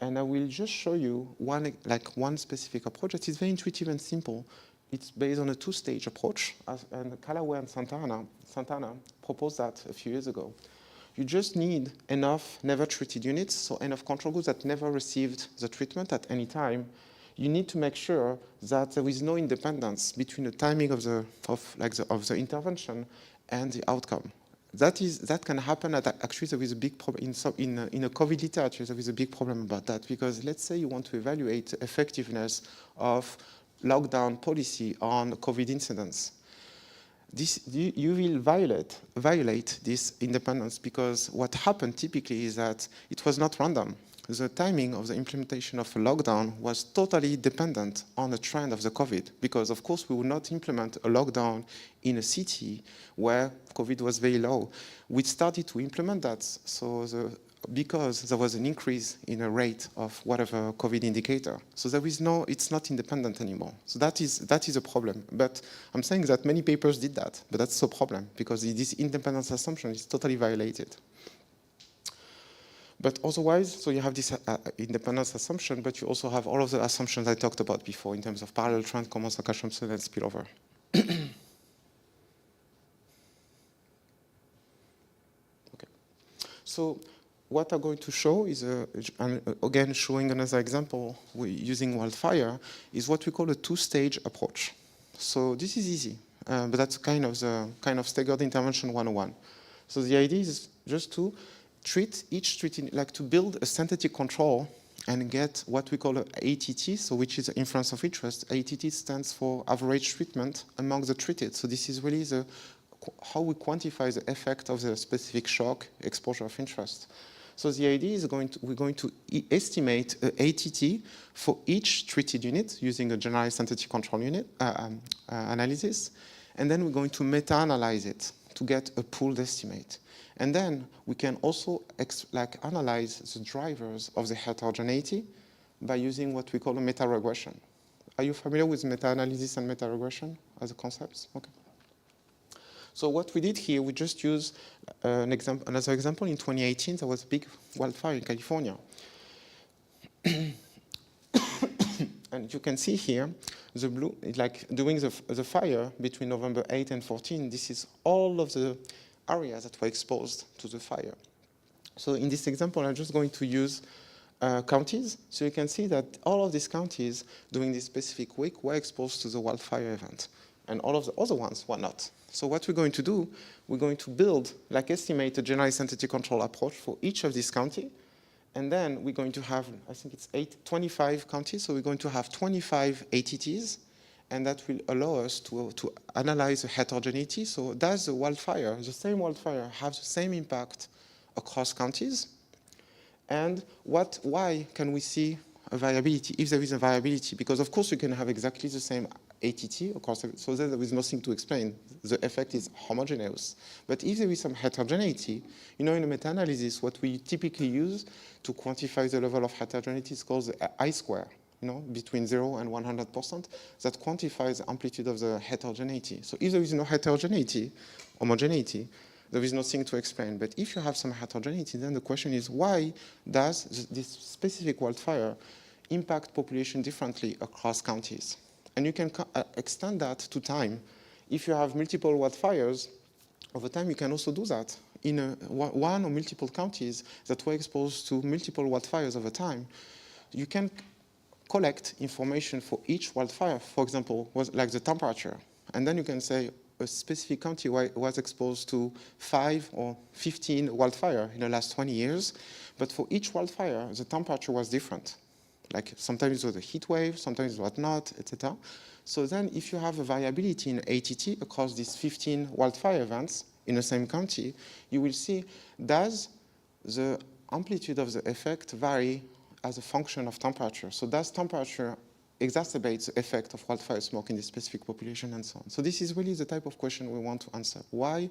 And I will just show you one specific approach that is very intuitive and simple. It's based on a two-stage approach, and Callaway and Santana proposed that a few years ago. You just need enough never treated units, so enough control groups that never received the treatment at any time. You need to make sure that there is no independence between the timing of the intervention and the outcome. That can happen. Actually, there is a big problem in a COVID literature. There is a big problem about that, because let's say you want to evaluate the effectiveness of lockdown policy on COVID incidents. You will violate this independence, because what happened typically is that it was not random. The timing of the implementation of a lockdown was totally dependent on the trend of the COVID, because of course we would not implement a lockdown in a city where COVID was very low. We started to implement that because there was an increase in a rate of whatever COVID indicator. So it's not independent anymore. So that is a problem. But I'm saying that many papers did that, but that's a problem, because this independence assumption is totally violated. But otherwise, so you have this independence assumption, but you also have all of the assumptions I talked about before in terms of parallel trend, common assumption, and spillover. Okay. So what I'm going to show is, again, showing another example using wildfire, is what we call a two-stage approach. So this is easy, but that's kind of staggered intervention 101. So the idea is just to treat to build a synthetic control and get what we call an ATT, so which is inference of interest. ATT stands for average treatment among the treated. So this is really how we quantify the effect of the specific shock exposure of interest. So the idea is we're going to estimate an ATT for each treated unit using a generalized synthetic control unit analysis, and then we're going to meta-analyze it to get a pooled estimate. And then we can also analyze the drivers of the heterogeneity by using what we call a meta-regression. Are you familiar with meta-analysis and meta-regression as a concepts? Okay. So what we did here, we just used another example. In 2018, there was a big wildfire in California. And you can see here, the blue, during the fire between November 8 and 14, this is all of the areas that were exposed to the fire. So in this example, I'm just going to use counties. So you can see that all of these counties during this specific week were exposed to the wildfire event, and all of the other ones were not. So what we're going to do, we're going to estimate a generalized synthetic control approach for each of these counties. And then we're going to have, I think it's 25 counties, so we're going to have 25 ATTs, and that will allow us to analyze the heterogeneity. So does the same wildfire have the same impact across counties? And why can we see a variability, if there is a variability? Because of course you can have exactly the same ATT across, so then there is nothing to explain. The effect is homogeneous. But if there is some heterogeneity, in a meta-analysis, what we typically use to quantify the level of heterogeneity is called the I-square, between 0 and 100%, that quantifies the amplitude of the heterogeneity. So if there is no homogeneity, there is nothing to explain. But if you have some heterogeneity, then the question is, why does this specific wildfire impact population differently across counties? And you can extend that to time. If you have multiple wildfires, over time you can also do that. In one or multiple counties that were exposed to multiple wildfires over time, you can collect information for each wildfire, for example, like the temperature. And then you can say a specific county was exposed to 5 or 15 wildfires in the last 20 years, but for each wildfire, the temperature was different. Like sometimes it was a heat wave, sometimes it was not, etc. So then if you have a variability in ATT across these 15 wildfire events in the same county, you will see, does the amplitude of the effect vary as a function of temperature? So does temperature exacerbates the effect of wildfire smoke in this specific population and so on. So this is really the type of question we want to answer. Why,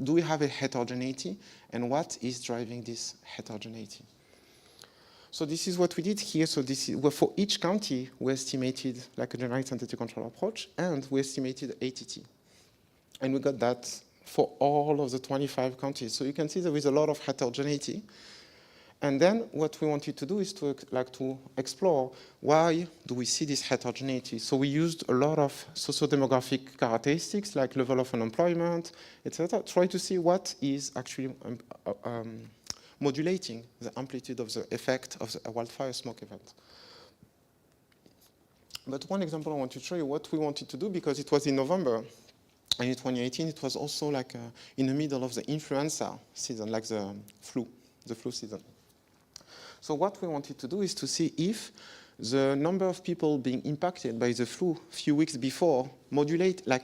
do we have a heterogeneity, and what is driving this heterogeneity? So this is what we did here. So this is, well, for each county, we estimated like a generalized entity control approach, and we estimated ATT. And we got that for all of the 25 counties. So you can see there is a lot of heterogeneity. And then what we wanted to do is to explore why do we see this heterogeneity. So we used a lot of socio-demographic characteristics like level of unemployment, etc. Try to see what is actually modulating the amplitude of the effect of the wildfire smoke event. But one example I want to show you what we wanted to do, because it was in November, and in 2018 it was also like in the middle of the influenza season, like the flu season. So what we wanted to do is to see if the number of people being impacted by the flu a few weeks before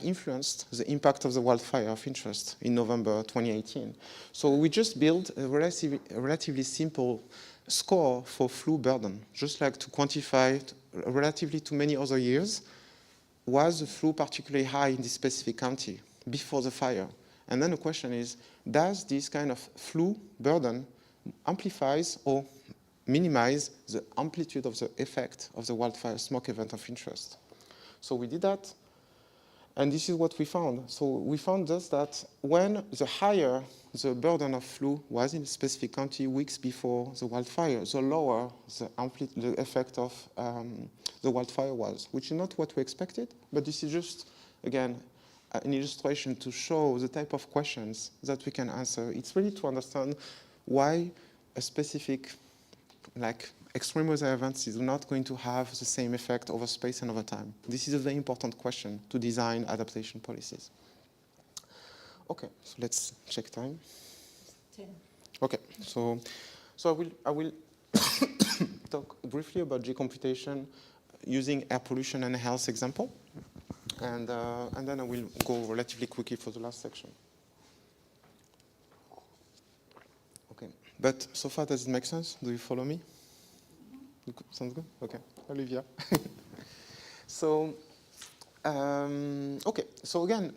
influenced the impact of the wildfire of interest in November 2018. So we just built a relatively simple score for flu burden, just like to quantify relatively to many other years, was the flu particularly high in this specific county before the fire? And then the question is, does this kind of flu burden amplifies or minimize the amplitude of the effect of the wildfire smoke event of interest? So we did that, and this is what we found. So we found just that when the higher the burden of flu was in a specific county weeks before the wildfire, the lower the effect of the wildfire was, which is not what we expected, but this is just, again, an illustration to show the type of questions that we can answer. It's really to understand why a specific like extreme weather events is not going to have the same effect over space and over time. This is a very important question to design adaptation policies. Okay, so let's check time. 10. Okay, so I will talk briefly about G-computation using air pollution and health example, and then I will go relatively quickly for the last section. Okay, but so far does it make sense? Do you follow me? Sounds good? Okay, Olivia. So, okay, so again,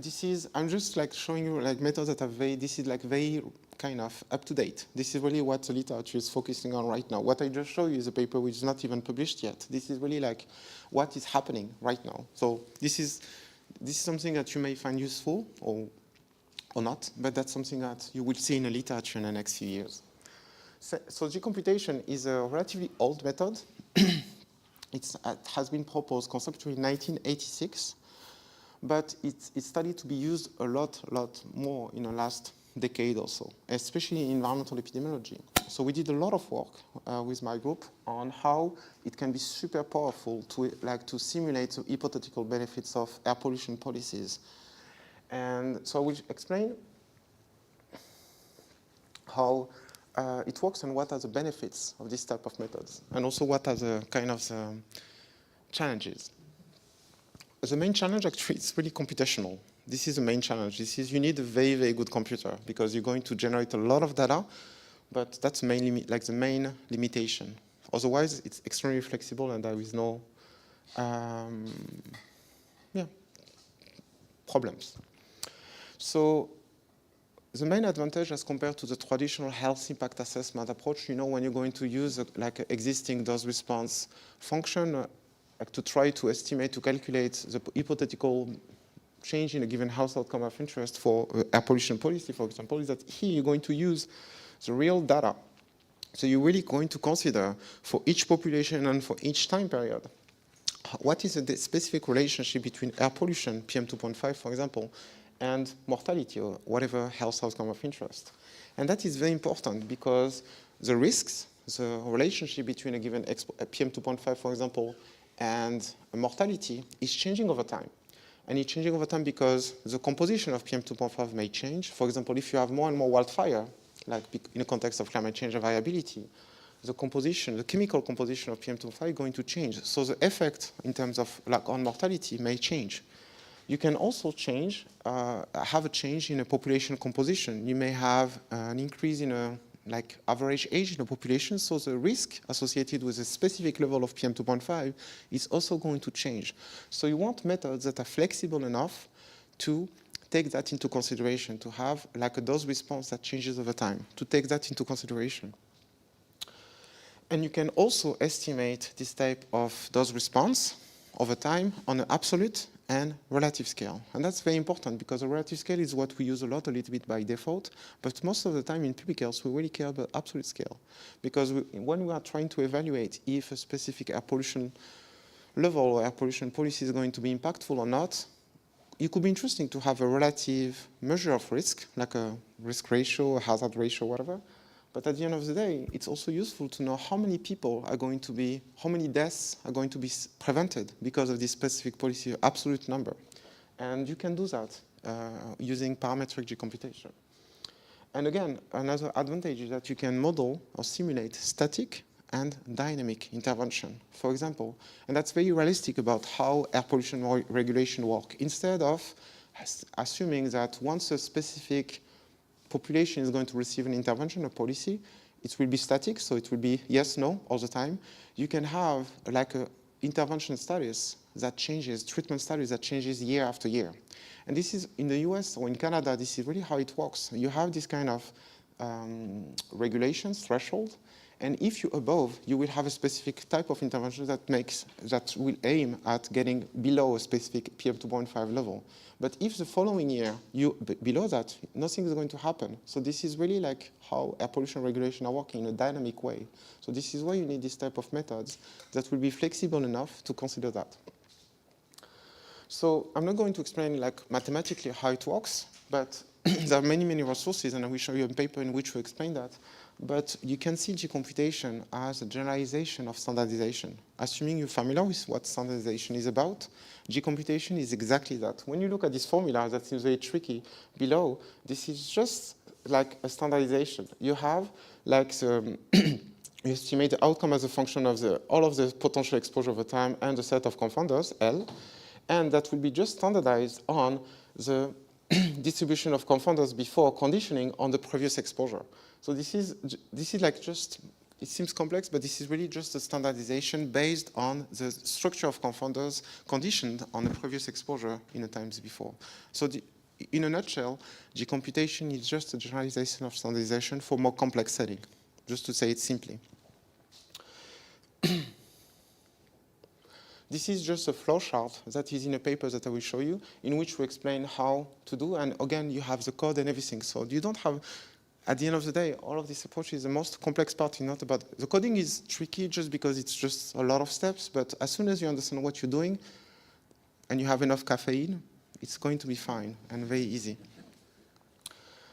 I'm just like showing you like methods that are very kind of up to date. This is really what the literature is focusing on right now. What I just showed you is a paper which is not even published yet. This is really like what is happening right now. So this is something that you may find useful or not, but that's something that you will see in the literature in the next few years. So G-computation is a relatively old method. It has been proposed conceptually in 1986, but it started to be used a lot more in the last decade or so, especially in environmental epidemiology. So we did a lot of work with my group on how it can be super powerful to simulate the hypothetical benefits of air pollution policies. And so I will explain how it works and what are the benefits of this type of methods, and also what are the kind of challenges. The main challenge actually is really computational. This is the main challenge. You need a very, very good computer because you're going to generate a lot of data, but that's mainly like the main limitation. Otherwise, it's extremely flexible and there is no problems. So the main advantage as compared to the traditional health impact assessment approach, when you're going to use like an existing dose response function to try to estimate, to calculate the hypothetical change in a given health outcome of interest for air pollution policy, for example, is that here you're going to use the real data. So you're really going to consider for each population and for each time period, what is the specific relationship between air pollution, PM2.5, for example, and mortality or whatever health outcome of interest. And that is very important because the risks, the relationship between a given PM2.5, for example, and mortality is changing over time. And it's changing over time because the composition of PM2.5 may change. For example, if you have more and more wildfire, like in the context of climate change and variability, the chemical composition of PM2.5 is going to change. So the effect in terms of on mortality may change. You can also have a change in a population composition. You may have an increase in a like average age in the population, so the risk associated with a specific level of PM2.5 is also going to change. So you want methods that are flexible enough to take that into consideration, to have like a dose response that changes over time, to take that into consideration. And you can also estimate this type of dose response over time on an absolute and relative scale. And that's very important because the relative scale is what we use a little bit by default, but most of the time in public health, we really care about absolute scale. Because when we are trying to evaluate if a specific air pollution level or air pollution policy is going to be impactful or not, it could be interesting to have a relative measure of risk, like a risk ratio, a hazard ratio, whatever. But at the end of the day, it's also useful to know how many people are going to be, how many deaths are going to be prevented because of this specific policy, absolute number. And you can do that using parametric decomputation. And again, another advantage is that you can model or simulate static and dynamic intervention, for example. And that's very realistic about how air pollution regulation works. Instead of assuming that once a specific population is going to receive an intervention or policy, it will be static, so it will be yes, no all the time. You can have like a intervention status that changes, treatment status that changes year after year. And this is in the US or in Canada, this is really how it works. You have this kind of regulations, threshold, and if you're above, you will have a specific type of intervention that will aim at getting below a specific PM2.5 level. But if the following year you below that, nothing is going to happen. So this is really like how air pollution regulation are working in a dynamic way. So this is why you need this type of methods that will be flexible enough to consider that. So I'm not going to explain like mathematically how it works, but there are many, many resources, and I will show you a paper in which we explain that. But you can see G-computation as a generalization of standardization. Assuming you're familiar with what standardization is about, G-computation is exactly that. When you look at this formula that seems very tricky below, this is just like a standardization. You have like the you estimate the outcome as a function of all of the potential exposure over time and the set of confounders, L, and that will be just standardized on the distribution of confounders before conditioning on the previous exposure. So this is like just, it seems complex, but this is really just a standardization based on the structure of confounders conditioned on the previous exposure in the times before. So in a nutshell, G-computation is just a generalization of standardization for more complex setting, just to say it simply. This is just a flowchart that is in a paper that I will show you, in which we explain how to do, and again, you have the code and everything. So you don't have, at the end of the day, all of this approach is the most complex part. Not about the coding is tricky just because it's just a lot of steps, but as soon as you understand what you're doing and you have enough caffeine, it's going to be fine and very easy.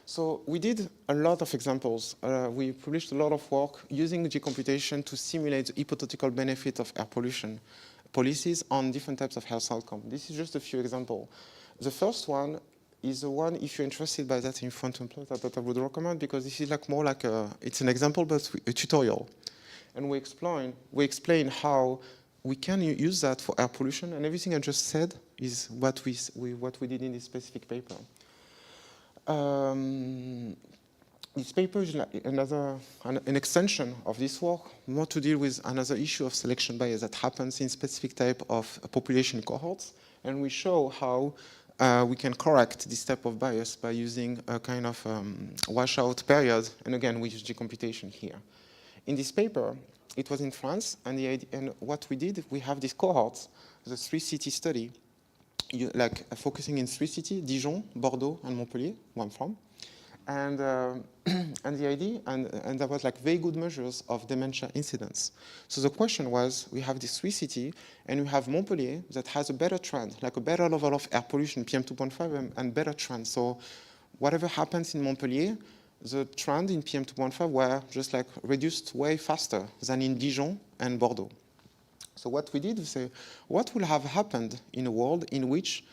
So we did a lot of examples. We published a lot of work using G-computation to simulate the hypothetical benefit of air pollution policies on different types of health outcomes. This is just a few examples. The first one is the one, if you're interested by that in front template, that I would recommend, because this is like more like it's an example, but a tutorial. And we explain how we can use that for air pollution, and everything I just said is what we did in this specific paper. This paper is like an extension of this work, more to deal with another issue of selection bias that happens in specific type of population cohorts. And we show how we can correct this type of bias by using a kind of washout period. And again, we use G-computation here. In this paper, it was in France, and what we did, we have these cohorts, the 3-city study, focusing in 3 cities, Dijon, Bordeaux, and Montpellier, where I'm from. And the idea, and there was like very good measures of dementia incidence. So the question was, we have this 3 cities, and we have Montpellier that has a better trend, like a better level of air pollution, PM2.5, and better trend. So whatever happens in Montpellier, the trend in PM2.5 were just like reduced way faster than in Dijon and Bordeaux. So what we did, we say, what will have happened in a world in which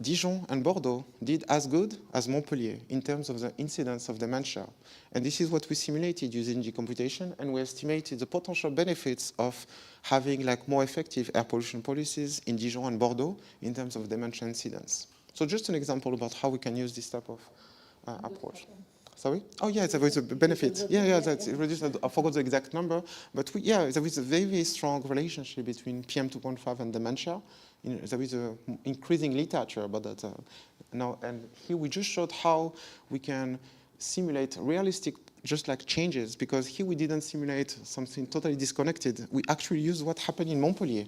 Dijon and Bordeaux did as good as Montpellier in terms of the incidence of dementia? And this is what we simulated using G-computation, and we estimated the potential benefits of having like more effective air pollution policies in Dijon and Bordeaux in terms of dementia incidence. So just an example about how we can use this type of approach. Sorry? Oh, yeah, there was a benefit. Yeah, that's it reduced. I forgot the exact number, but there is a very, very strong relationship between PM2.5 and dementia. There is an increasing literature about that now, and here we just showed how we can simulate realistic, just like changes, because here we didn't simulate something totally disconnected. We actually used what happened in Montpellier,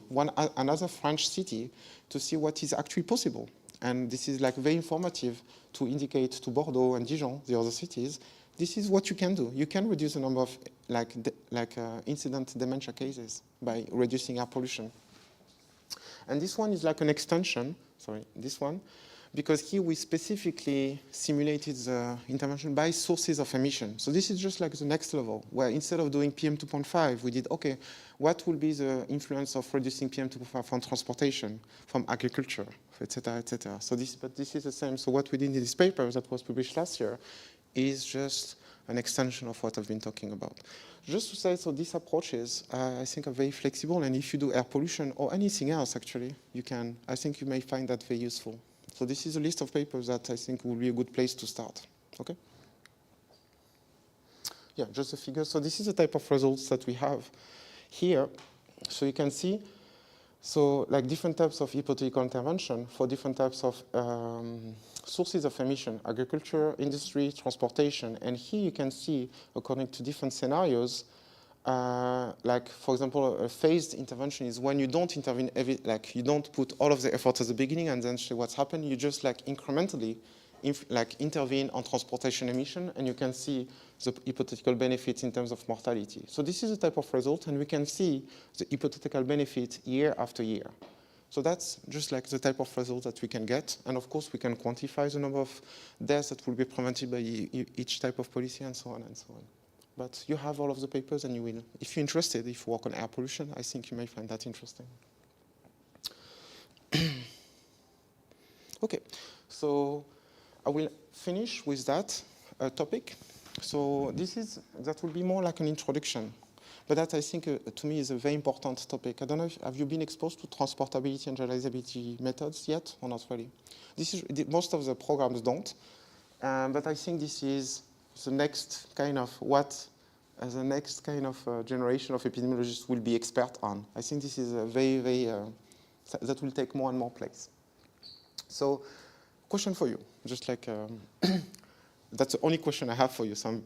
another French city, to see what is actually possible. And this is like very informative to indicate to Bordeaux and Dijon, the other cities, this is what you can do. You can reduce the number of incident dementia cases by reducing air pollution. And this one is like an extension, this one, because here we specifically simulated the intervention by sources of emission. So this is just like the next level, where instead of doing PM2.5, we did, okay, what will be the influence of reducing PM2.5 from transportation, from agriculture, et cetera, et cetera. So but this is the same. So what we did in this paper that was published last year is just an extension of what I've been talking about. Just to say, so these approaches, I think, are very flexible, and if you do air pollution or anything else, actually, I think you may find that very useful. So this is a list of papers that I think will be a good place to start, okay? Yeah, just the figures. So this is the type of results that we have here. So you can see, so like different types of hypothetical intervention for different types of sources of emission, agriculture, industry, transportation. And here you can see, according to different scenarios, like, for example, a phased intervention is when you don't intervene, you don't put all of the effort at the beginning and then see what's happened. You just like incrementally intervene on transportation emission, and you can see the hypothetical benefits in terms of mortality. So this is a type of result, and we can see the hypothetical benefit year after year. So that's just like the type of result that we can get. And of course, we can quantify the number of deaths that will be prevented by each type of policy and so on and so on. But you have all of the papers, and you will, if you're interested, if you work on air pollution, I think you may find that interesting. Okay, so I will finish with that topic. So that will be more like an introduction, but that I think to me is a very important topic. I don't know, have you been exposed to transportability and generalizability methods yet, or not really? Most of the programs don't, but I think this is the next kind of generation of epidemiologists will be expert on. I think this is a very, very, that will take more and more place. So, question for you, just like, that's the only question I have for you, so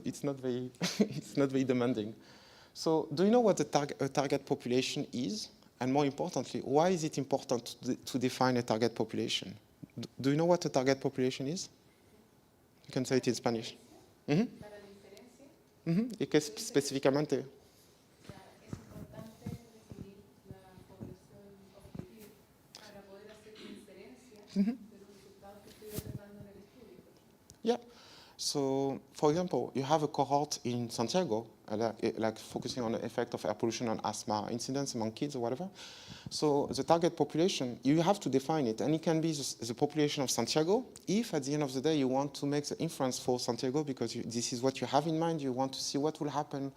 it's not very, it's not very demanding. So, do you know what a target population is? And more importantly, why is it important to define a target population? Do you know what a target population is? You can say it in Spanish. Mm-hmm. ¿Y qué específicamente? Es importante definir la población objetivo para poder hacer inferencia de los resultados que estoy observando en el estudio. Yeah. So, for example, you have a cohort in Santiago, like focusing on the effect of air pollution on asthma incidence among kids or whatever. So the target population, you have to define it, and it can be the population of Santiago if at the end of the day you want to make the inference for Santiago because this is what you have in mind, you want to see what will happen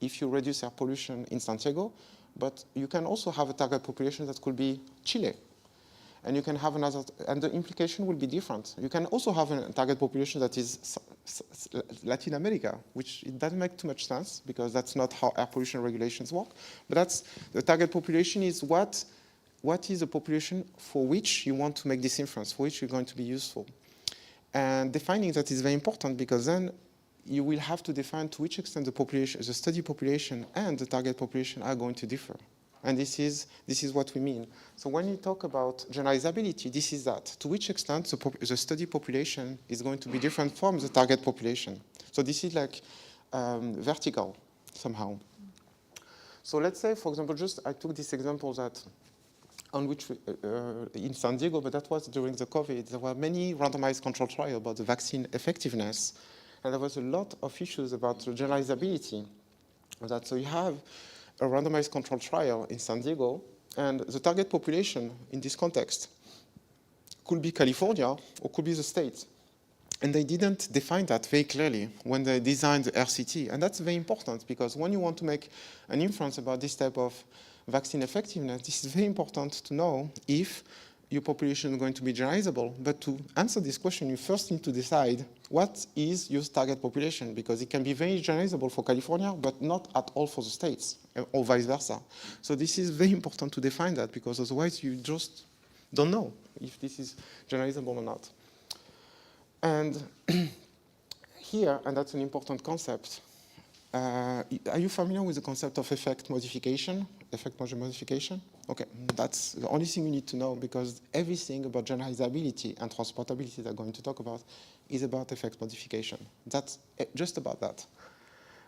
if you reduce air pollution in Santiago, but you can also have a target population that could be Chile. And you can have another, and the implication will be different. You can also have a target population that is Latin America, which it doesn't make too much sense because that's not how air pollution regulations work. But that's the target population is what is the population for which you want to make this inference, for which you're going to be useful. And defining that is very important because then you will have to define to which extent the population, the study population and the target population are going to differ. And this is what we mean. So when you talk about generalizability, this is that. To which extent the study population is going to be different from the target population. So this is like vertical somehow. So let's say, for example, I took this example that on which in San Diego, but that was during the COVID, there were many randomized control trials about the vaccine effectiveness. And there was a lot of issues about the generalizability of that. So you have a randomized control trial in San Diego, and the target population in this context could be California or could be the States. And they didn't define that very clearly when they designed the RCT. And that's very important because when you want to make an inference about this type of vaccine effectiveness, this is very important to know if your population is going to be generalizable, but to answer this question, you first need to decide what is your target population, because it can be very generalizable for California, but not at all for the states, or vice versa. So this is very important to define that, because otherwise you just don't know if this is generalizable or not. And here, and that's an important concept, are you familiar with the concept of effect modification? Effect measure modification? Okay, that's the only thing you need to know, because everything about generalizability and transportability that I'm going to talk about is about effect modification. That's just about that.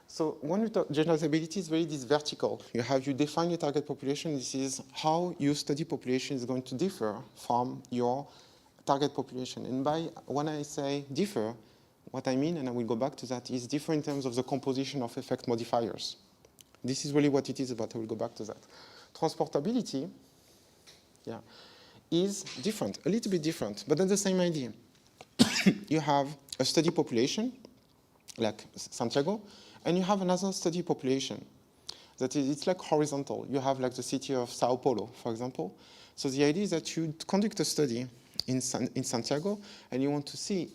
So when we talk generalizability, is really this vertical. You define your target population. This is how your study population is going to differ from your target population. And when I say differ, what I mean, and I will go back to that, is differ in terms of the composition of effect modifiers. This is really what it is about. I will go back to that. Transportability, is different, a little bit different, but that's the same idea. You have a study population, like Santiago, and you have another study population. That is, it's like horizontal. You have like the city of Sao Paulo, for example. So the idea is that you conduct a study in Santiago, and you want to see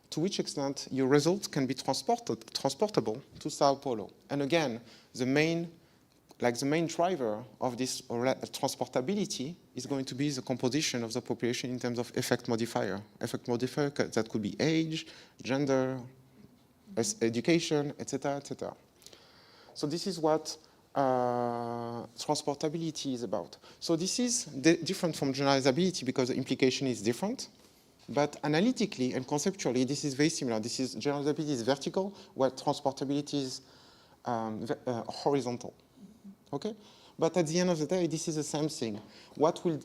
to which extent your results can be transportable to Sao Paulo. And again, the main driver of this transportability is going to be the composition of the population in terms of effect modifier. Effect modifier that could be age, gender, education, etc., etc. So this is what transportability is about. So this is different from generalizability because the implication is different. But analytically and conceptually, this is very similar. Generalizability is vertical, while transportability is horizontal. Okay? But at the end of the day, this is the same thing. What will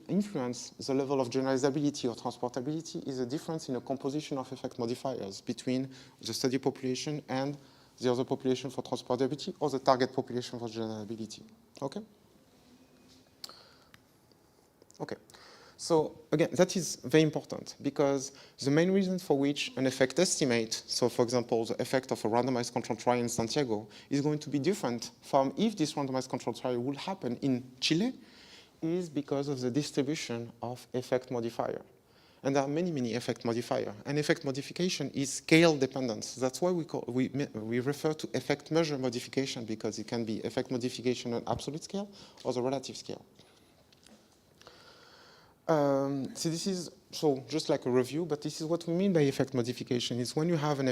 influence the level of generalizability or transportability is a difference in the composition of effect modifiers between the study population and the other population for transportability or the target population for generalizability. Okay? Okay. So again, that is very important because the main reason for which an effect estimate, so for example, the effect of a randomized control trial in Santiago is going to be different from if this randomized control trial would happen in Chile, is because of the distribution of effect modifier. And there are many, many effect modifier. And effect modification is scale dependent. That's why we refer to effect measure modification, because it can be effect modification on absolute scale or the relative scale. So this is just like a review, but this is what we mean by effect modification. Is when you have an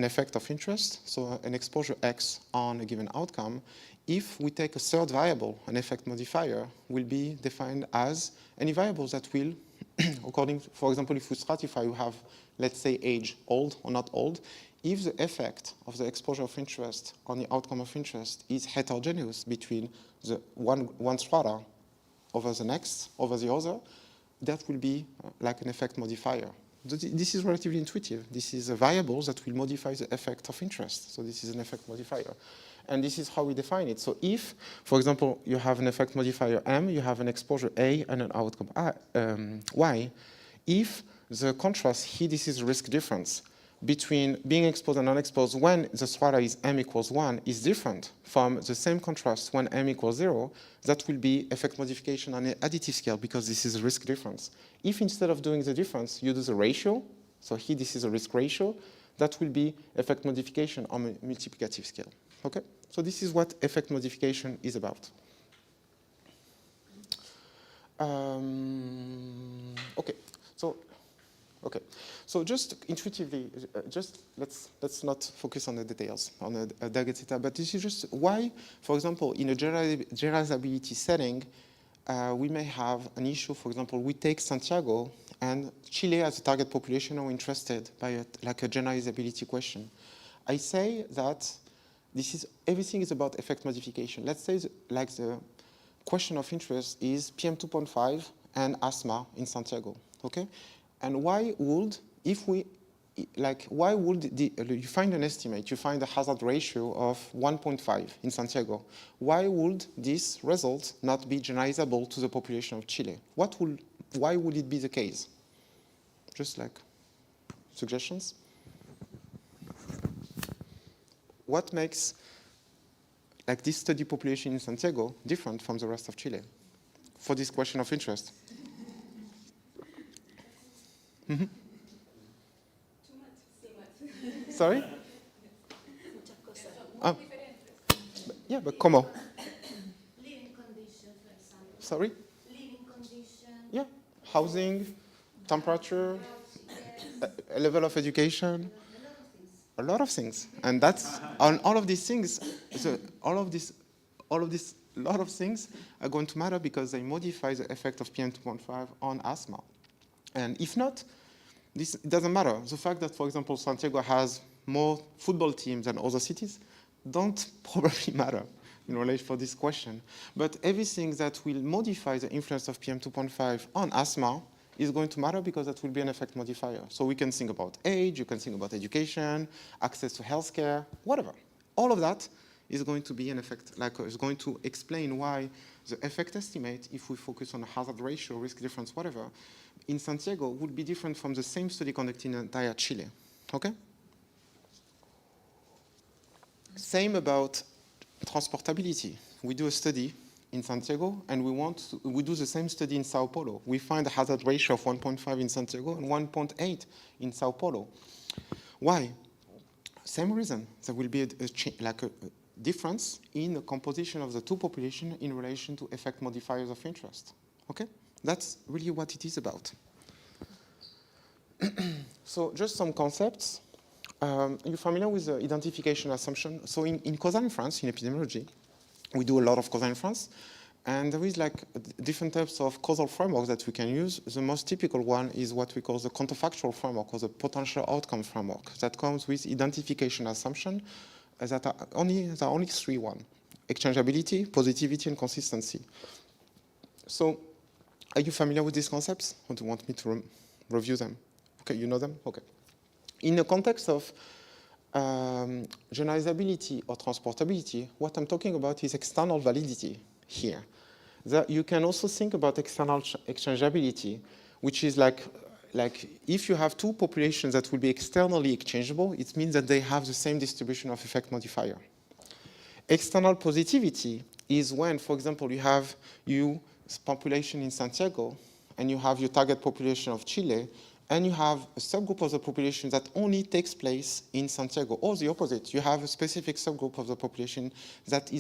effect of interest, so an exposure X on a given outcome. If we take a third variable, an effect modifier will be defined as any variables that will, for example, if we stratify, you have, let's say, age, old or not old. If the effect of the exposure of interest on the outcome of interest is heterogeneous between the one strata over the next, over the other, that will be like an effect modifier. This is relatively intuitive. This is a variable that will modify the effect of interest. So this is an effect modifier. And this is how we define it. So if, for example, you have an effect modifier M, you have an exposure A and an outcome Y, if the contrast here, this is risk difference between being exposed and unexposed when the strata is M equals 1 is different from the same contrast when M equals 0, that will be effect modification on an additive scale because this is a risk difference. If instead of doing the difference, you do the ratio, so here this is a risk ratio, that will be effect modification on a multiplicative scale. Okay? So this is what effect modification is about. So just intuitively, let's not focus on the details, on the DAG, etc. But this is just why, for example, in a generalizability setting, we may have an issue. For example, we take Santiago and Chile as a target population are interested by a generalizability question. I say that everything is about effect modification. Let's say the question of interest is PM2.5 and asthma in Santiago. Okay. And why would you find an estimate, you find a hazard ratio of 1.5 in Santiago. Why would this result not be generalizable to the population of Chile? Why would it be the case? Just like suggestions? What makes this study population in Santiago different from the rest of Chile? for this question of interest? Mm-hmm. Sorry? Yeah, but ¿cómo? Living conditions, for example. Sorry? Living conditions. Yeah, housing, temperature, a level of education, a lot of things. And that's, on all of these things, so lot of things are going to matter because they modify the effect of PM2.5 on asthma. And if not, this doesn't matter. The fact that, for example, Santiago has more football teams than other cities don't probably matter in relation for this question. But everything that will modify the influence of PM2.5 on asthma is going to matter because that will be an effect modifier. So we can think about age, you can think about education, access to healthcare, whatever. All of that is going to be an effect, like is going to explain why the effect estimate, if we focus on hazard ratio, risk difference, whatever, in Santiago would be different from the same study conducted in entire Chile, okay? Same about transportability. We do a study in Santiago, and we do the same study in Sao Paulo. We find a hazard ratio of 1.5 in Santiago and 1.8 in Sao Paulo. Why? Same reason. There will be a difference in the composition of the two populations in relation to effect modifiers of interest. Okay? That's really what it is about. So just some concepts. You're familiar with the identification assumption? So in causal inference, in epidemiology, we do a lot of causal inference, and there is like different types of causal frameworks that we can use. The most typical one is what we call the counterfactual framework, or the potential outcome framework, that comes with identification assumption. There are only three one: exchangeability, positivity, and consistency. So are you familiar with these concepts, or do you want me to review them? Okay, you know them? Okay. In the context of generalizability or transportability, what I'm talking about is external validity here. You can also think about external exchangeability, which is like if you have two populations that will be externally exchangeable, it means that they have the same distribution of effect modifier. External positivity is when, for example, you have your population in Santiago, and you have your target population of Chile, and you have a subgroup of the population that only takes place in Santiago, or the opposite. You have a specific subgroup of the population that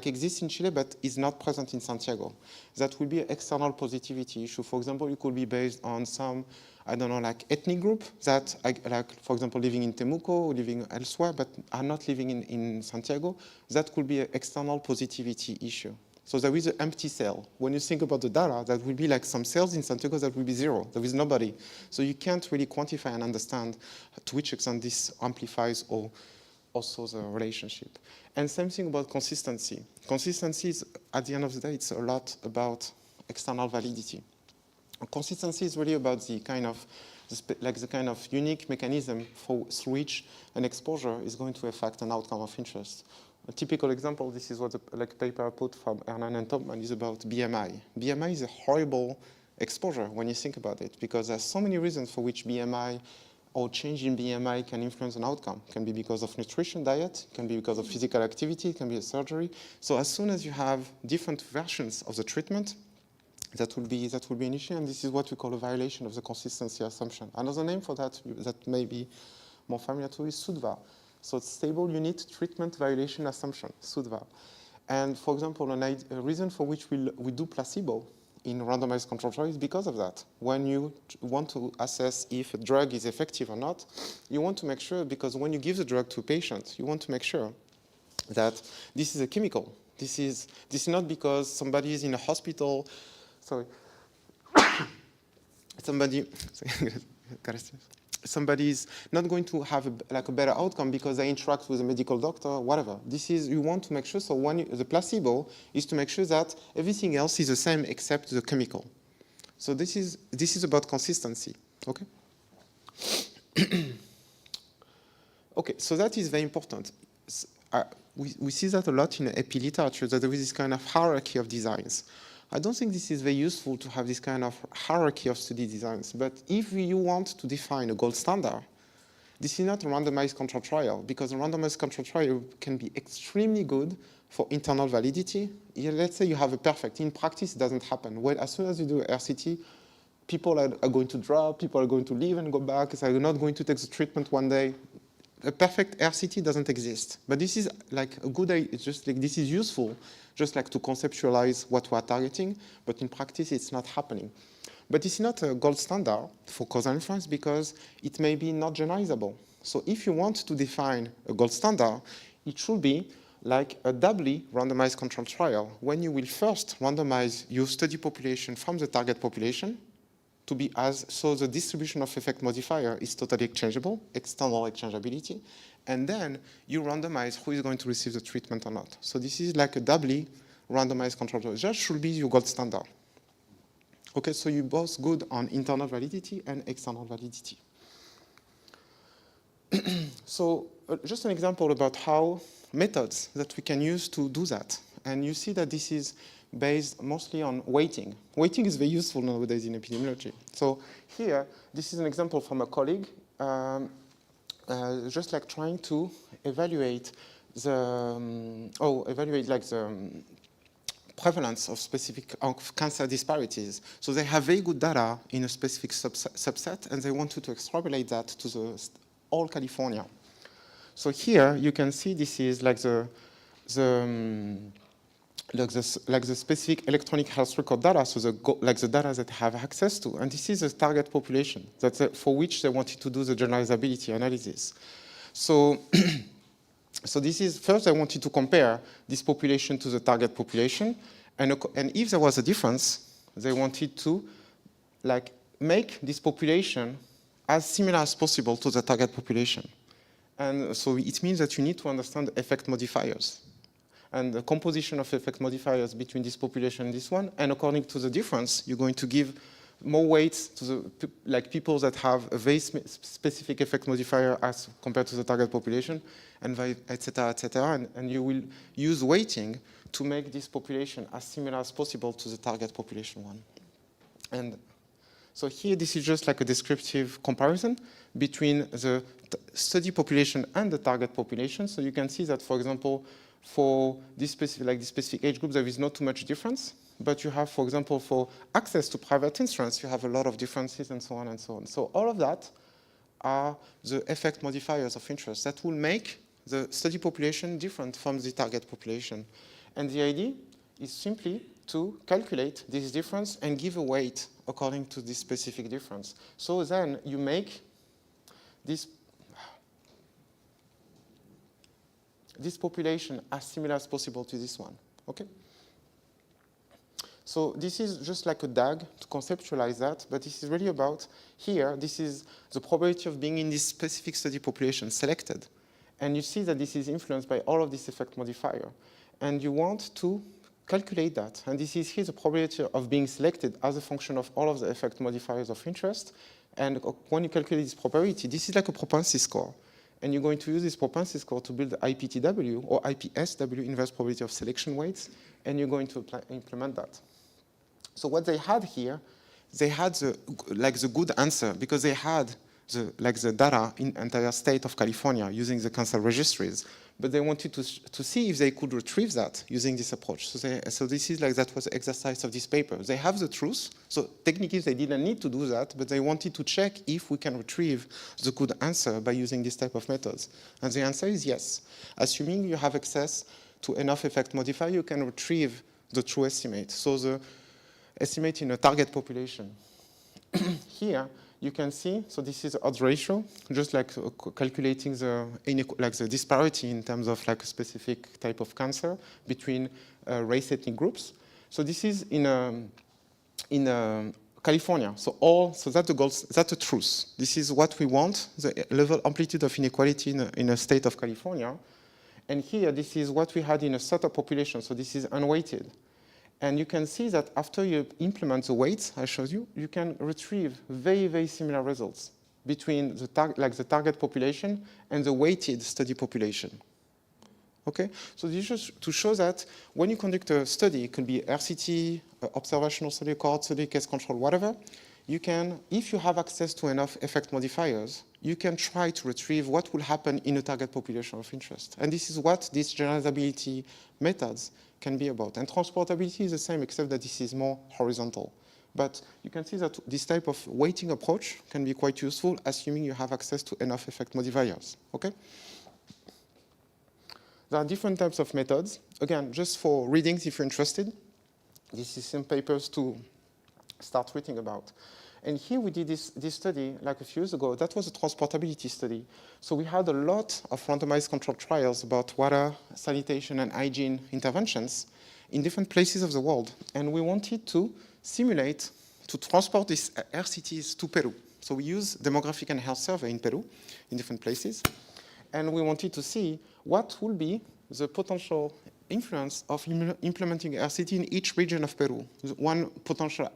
exists in Chile but is not present in Santiago. That will be an external positivity issue. For example, it could be based on some, I don't know, like ethnic group that, like for example, living in Temuco or living elsewhere but are not living in Santiago. That could be an external positivity issue. So there is an empty cell. When you think about the data, that will be like some cells in Santiago that will be zero. There is nobody. So you can't really quantify and understand to which extent this amplifies or also the relationship. And same thing about consistency. Consistency is, at the end of the day, it's a lot about external validity. Consistency is really about the kind of unique mechanism through which an exposure is going to affect an outcome of interest. A typical example, this is what the paper I put from Hernan and Topman is about BMI. BMI is a horrible exposure when you think about it, because there's so many reasons for which BMI or change in BMI can influence an outcome. It can be because of nutrition, diet, it can be because of physical activity, it can be a surgery. So as soon as you have different versions of the treatment, that will be an issue, and this is what we call a violation of the consistency assumption. Another name for that may be more familiar to is SUDVA. So it's stable unit treatment violation assumption, SUDVA. And for example, a reason for which we do placebo in randomized control trial is because of that. When you want to assess if a drug is effective or not, you want to make sure, because when you give the drug to a patient, you want to make sure that this is a chemical. This is not because somebody is in a hospital, somebody is not going to have a better outcome because they interact with a medical doctor, whatever. You want to make sure, so the placebo is to make sure that everything else is the same except the chemical. So this is about consistency, okay? Okay, so that is very important. We see that a lot in epi literature, that there is this kind of hierarchy of designs. I don't think this is very useful to have this kind of hierarchy of study designs, but if you want to define a gold standard, this is not a randomized control trial, because a randomized control trial can be extremely good for internal validity, let's say you have a perfect. In practice, it doesn't happen. Well, as soon as you do RCT, people are going to drop, people are going to leave and go back, so they're not going to take the treatment one day. A perfect RCT doesn't exist. But this is like a good idea, it's just like this is useful, just like to conceptualize what we are targeting, but in practice it's not happening. But it's not a gold standard for causal inference because it may be not generalizable. So if you want to define a gold standard, it should be like a doubly randomized control trial, when you will first randomize your study population from the target population to be so the distribution of effect modifier is totally exchangeable, external exchangeability, and then you randomize who is going to receive the treatment or not. So this is like a doubly randomized control trial. That should be your gold standard. Okay, so you're both good on internal validity and external validity. So just an example about how methods that we can use to do that. And you see that this is based mostly on weighting. Weighting is very useful nowadays in epidemiology. So here, this is an example from a colleague, just like trying to evaluate the, prevalence of specific cancer disparities. So they have very good data in a specific subset, and they wanted to extrapolate that to all California. So here you can see this is like the specific electronic health record data, so the data that have access to, and this is the target population for which they wanted to do the generalizability analysis. So, so this is first I wanted to compare this population to the target population, and if there was a difference, they wanted to make this population as similar as possible to the target population. And so it means that you need to understand the effect modifiers and the composition of effect modifiers between this population and this one. And according to the difference, you're going to give more weights to the people that have a very specific effect modifier as compared to the target population, and et cetera, and you will use weighting to make this population as similar as possible to the target population one. And so here, this is just like a descriptive comparison between the study population and the target population. So you can see that, for example, for this specific age group, there is not too much difference. But you have, for example, for access to private insurance, you have a lot of differences and so on and so on. So all of that are the effect modifiers of interest that will make the study population different from the target population. And the idea is simply to calculate this difference and give a weight according to this specific difference. So then you make this population as similar as possible to this one, okay? So this is just like a DAG to conceptualize that, but this is really about here, this is the probability of being in this specific study population selected. And you see that this is influenced by all of this effect modifier. And you want to calculate that. And this is here the probability of being selected as a function of all of the effect modifiers of interest. And when you calculate this probability, this is like a propensity score. And you're going to use this propensity score to build the IPTW or IPSW, inverse probability of selection weights, and you're going to implement that. So what they had here, they had the good answer because they had the data in the entire state of California using the cancer registries, but they wanted to see if they could retrieve that using this approach. So this is that was the exercise of this paper. They have the truth, so technically they didn't need to do that, but they wanted to check if we can retrieve the good answer by using this type of methods. And the answer is yes. Assuming you have access to enough effect modifier, you can retrieve the true estimate. So the estimate in a target population. Here, you can see, so this is odds ratio, just like calculating the disparity in terms of a specific type of cancer between race ethnic groups. So this is in California. So that's the goal, that's the truth. This is what we want, the level amplitude of inequality in a state of California. And here, this is what we had in a set of population. So this is unweighted. And you can see that after you implement the weights I showed you, you can retrieve very, very similar results between the target population and the weighted study population. Okay? So this is to show that when you conduct a study, it could be RCT, observational study, cohort study, case control, whatever, you can, if you have access to enough effect modifiers, you can try to retrieve what will happen in a target population of interest. And this is what these generalizability methods can be about. And transportability is the same, except that this is more horizontal. But you can see that this type of weighting approach can be quite useful, assuming you have access to enough effect modifiers, okay? There are different types of methods. Again, just for readings, if you're interested, this is some papers to start reading about. And here we did this study like a few years ago. That was a transportability study. So we had a lot of randomized controlled trials about water, sanitation, and hygiene interventions in different places of the world. And we wanted to simulate, to transport these RCTs to Peru. So we used demographic and health survey in Peru, in different places. And we wanted to see what will be the potential influence of implementing RCT in each region of Peru. One potential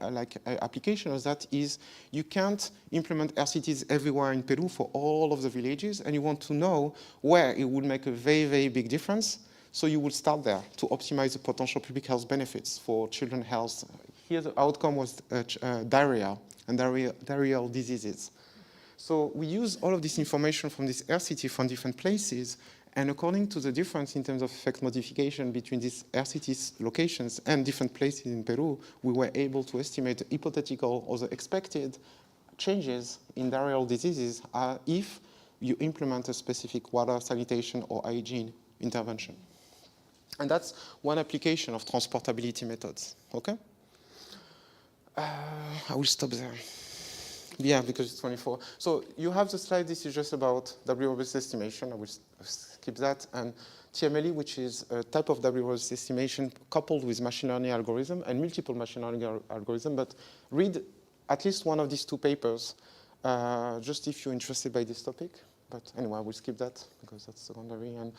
application of that is you can't implement RCTs everywhere in Peru for all of the villages, and you want to know where it would make a very, very big difference. So you would start there to optimize the potential public health benefits for children's health. Here the outcome was diarrhea and diarrheal diseases. So we use all of this information from this RCT from different places, and according to the difference in terms of effect modification between these RCT locations and different places in Peru, we were able to estimate the hypothetical or the expected changes in diarrheal diseases if you implement a specific water, sanitation, or hygiene intervention. And that's one application of transportability methods, okay? I will stop there. Yeah, because it's 24. So you have the slide. This is just about W-based estimation. I will skip that. And TMLE, which is a type of W-based estimation coupled with machine learning algorithm and multiple machine learning algorithm. But read at least one of these two papers, just if you're interested by this topic. But anyway, I will skip that because that's secondary. And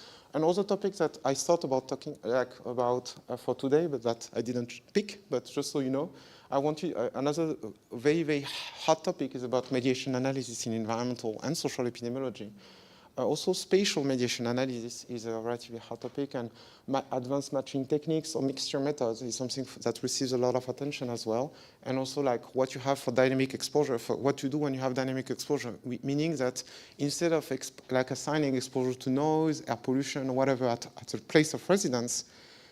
also topics that I thought about talking about for today, but that I didn't pick. But just so you know, I want you, another very, very hot topic is about mediation analysis in environmental and social epidemiology. Also, spatial mediation analysis is a relatively hot topic, and advanced matching techniques or mixture methods is something that receives a lot of attention as well. And also, like what you have for dynamic exposure, for what you do when you have dynamic exposure, meaning that instead of assigning exposure to noise, air pollution, or whatever at a place of residence,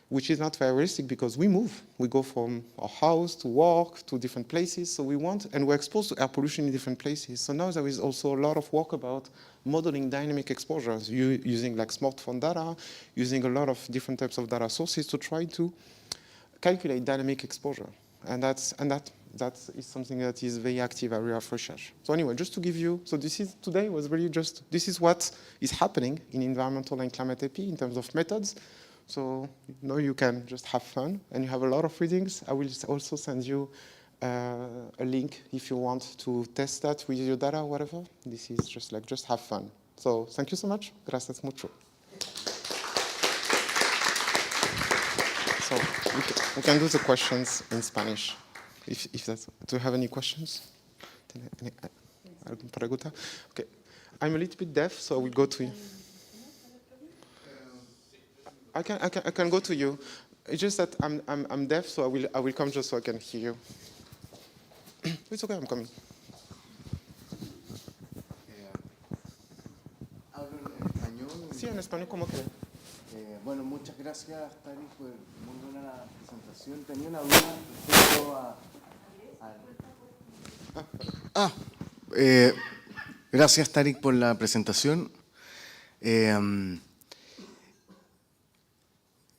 which is not very realistic because we move. We go from our house to work to different places. So we want, and we're exposed to air pollution in different places. So now there is also a lot of work about modeling dynamic exposures, using like smartphone data, using a lot of different types of data sources to try to calculate dynamic exposure. And that is something that is very active area of research. So anyway, just to give you, so this is today was really just, this is what is happening in environmental and climate epi in terms of methods. So now you can just have fun, and you have a lot of readings. I will also send you a link if you want to test that with your data or whatever. This is just have fun. So thank you so much. Gracias mucho. So we can do the questions in Spanish. If that's, do you have any questions? ¿Alguna pregunta? Okay. I'm a little bit deaf, so I will go to you. I can go to you. It's just that I'm deaf, so I will come just so I can hear you. It's okay, I'm coming. ¿Hablo en español? Sí, en español, como que. Bueno, muchas gracias, Tarik, por muy buena presentación. Tenía una duda respecto gracias, Tarik, por la presentación.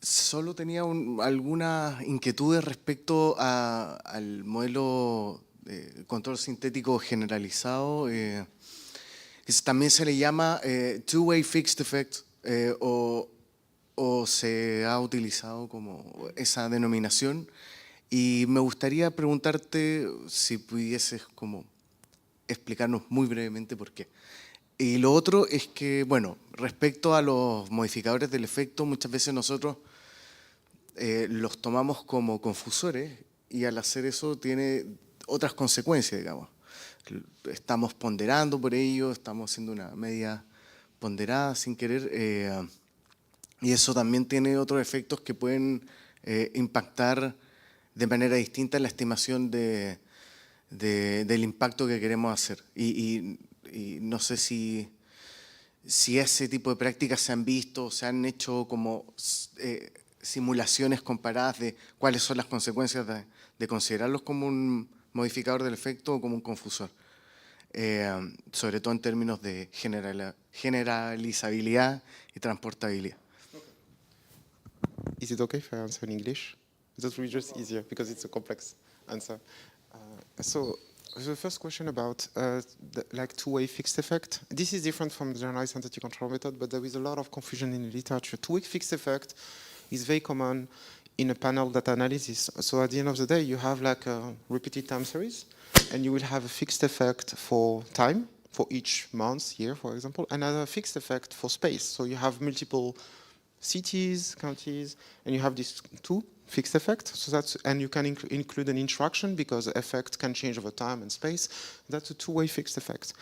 Solo tenía algunas inquietudes respecto al modelo de control sintético generalizado, que también se le llama two-way fixed effect, o se ha utilizado como esa denominación. Y me gustaría preguntarte si pudieses como explicarnos muy brevemente por qué. Y lo otro es que, bueno, respecto a los modificadores del efecto, muchas veces nosotros los tomamos como confusores, y al hacer eso tiene otras consecuencias, digamos. Estamos ponderando por ello, estamos haciendo una media ponderada sin querer, y eso también tiene otros efectos que pueden impactar de manera distinta en la estimación del impacto que queremos hacer. Y y no sé si ese tipo de prácticas se han visto, se han hecho como simulaciones comparadas de cuáles son las consecuencias de considerarlos como un modificador del efecto o como un confusor. Sobre todo en términos de generalizabilidad y transportabilidad. Is it okay if I answer in English? That will be just easier because it's a complex answer. So the first question about like two-way fixed effect. This is different from the generalized entity control method, but there is a lot of confusion in the literature. Two-way fixed effect is very common in a panel data analysis. So at the end of the day, you have like a repeated time series, and you will have a fixed effect for time, for each month, year, for example, and a fixed effect for space. So you have multiple cities, counties, and you have these two fixed effects. So that's, and you can include an interaction because the effect can change over time and space. That's a two-way fixed effect.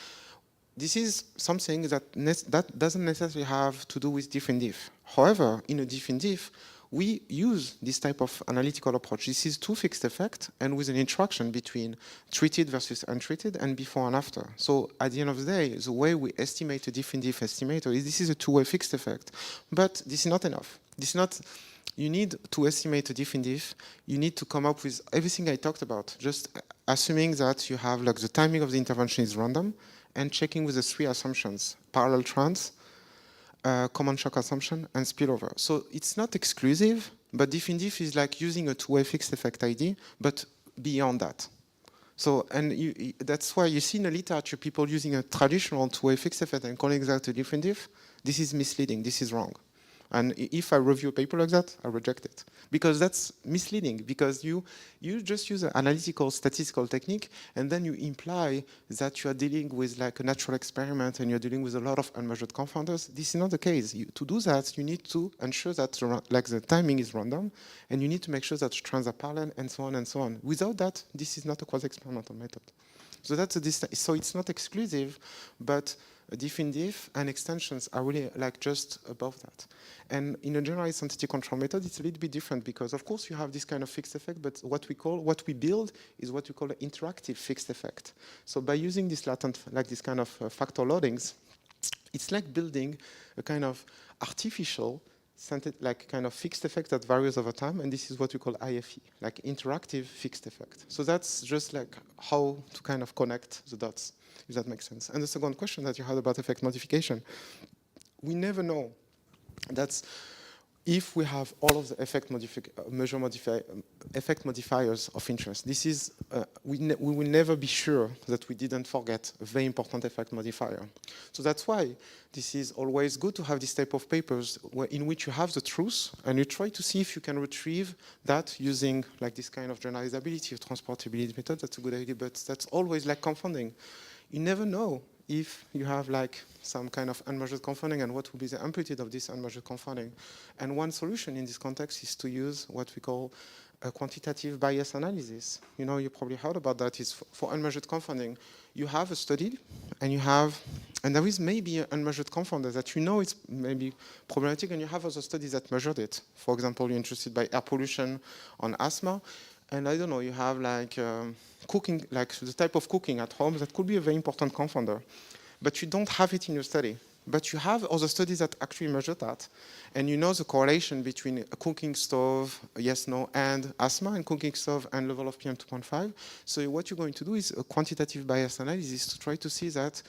This is something that doesn't necessarily have to do with diff and diff. However, in a diff and diff, we use this type of analytical approach. This is two fixed effects and with an interaction between treated versus untreated and before and after. So at the end of the day, the way we estimate a diff and diff estimator is this is a two-way fixed effect. But this is not enough. This is not, you need to estimate a diff and diff. You need to come up with everything I talked about, just assuming that you have like the timing of the intervention is random and checking with the three assumptions, parallel trends, common shock assumption, and spillover. So it's not exclusive, but diff and diff is like using a two-way fixed effect ID, but beyond that. So, and that's why you see in the literature people using a traditional two-way fixed effect and calling that a diff and diff. This is misleading, this is wrong. And if I review a paper like that, I reject it. Because that's misleading, because you just use an analytical statistical technique and then you imply that you are dealing with like a natural experiment and you're dealing with a lot of unmeasured confounders. This is not the case. To do that, you need to ensure that like the timing is random and you need to make sure that trends are parallel and so on and so on. Without that, this is not a quasi-experimental method. So that's so it's not exclusive, but diff and diff and extensions are really like just above that. And in a generalized entity control method, it's a little bit different because of course you have this kind of fixed effect, but what we build is what we call an interactive fixed effect. So by using this latent, like this kind of factor loadings, it's like building a kind of artificial like kind of fixed effect that varies over time, and this is what we call IFE, like interactive fixed effect. So that's just like how to kind of connect the dots, if that makes sense. And the second question that you had about effect modification, we never know. That's if we have all of the effect modifiers of interest. This is, we will never be sure that we didn't forget a very important effect modifier. So that's why this is always good to have this type of papers in which you have the truth and you try to see if you can retrieve that using like this kind of generalizability or transportability method. That's a good idea, but that's always like confounding. You never know if you have like some kind of unmeasured confounding and what will be the amplitude of this unmeasured confounding. And one solution in this context is to use what we call a quantitative bias analysis. You know, you probably heard about that. Is for unmeasured confounding. You have a study and there is maybe an unmeasured confounder that you know it's maybe problematic and you have other studies that measured it. For example, you're interested by air pollution on asthma. And I don't know, you have like cooking, like the type of cooking at home that could be a very important confounder, but you don't have it in your study. But you have other studies that actually measure that. And you know the correlation between a cooking stove, yes, no, and asthma, and cooking stove and level of PM 2.5. So what you're going to do is a quantitative bias analysis to try to see that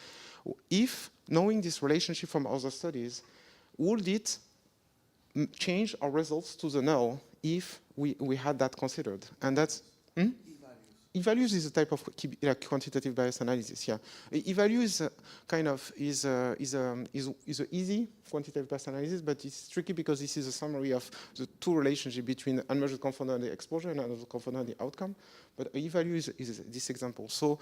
if knowing this relationship from other studies, would it change our results to the null if we had that considered? And that's E-values is a type of like quantitative bias analysis. Yeah, E-value is kind of is a easy quantitative bias analysis, but it's tricky because this is a summary of the two relationship between unmeasured confounder and the exposure and unmeasured confounder and the outcome. But E-value is this example. So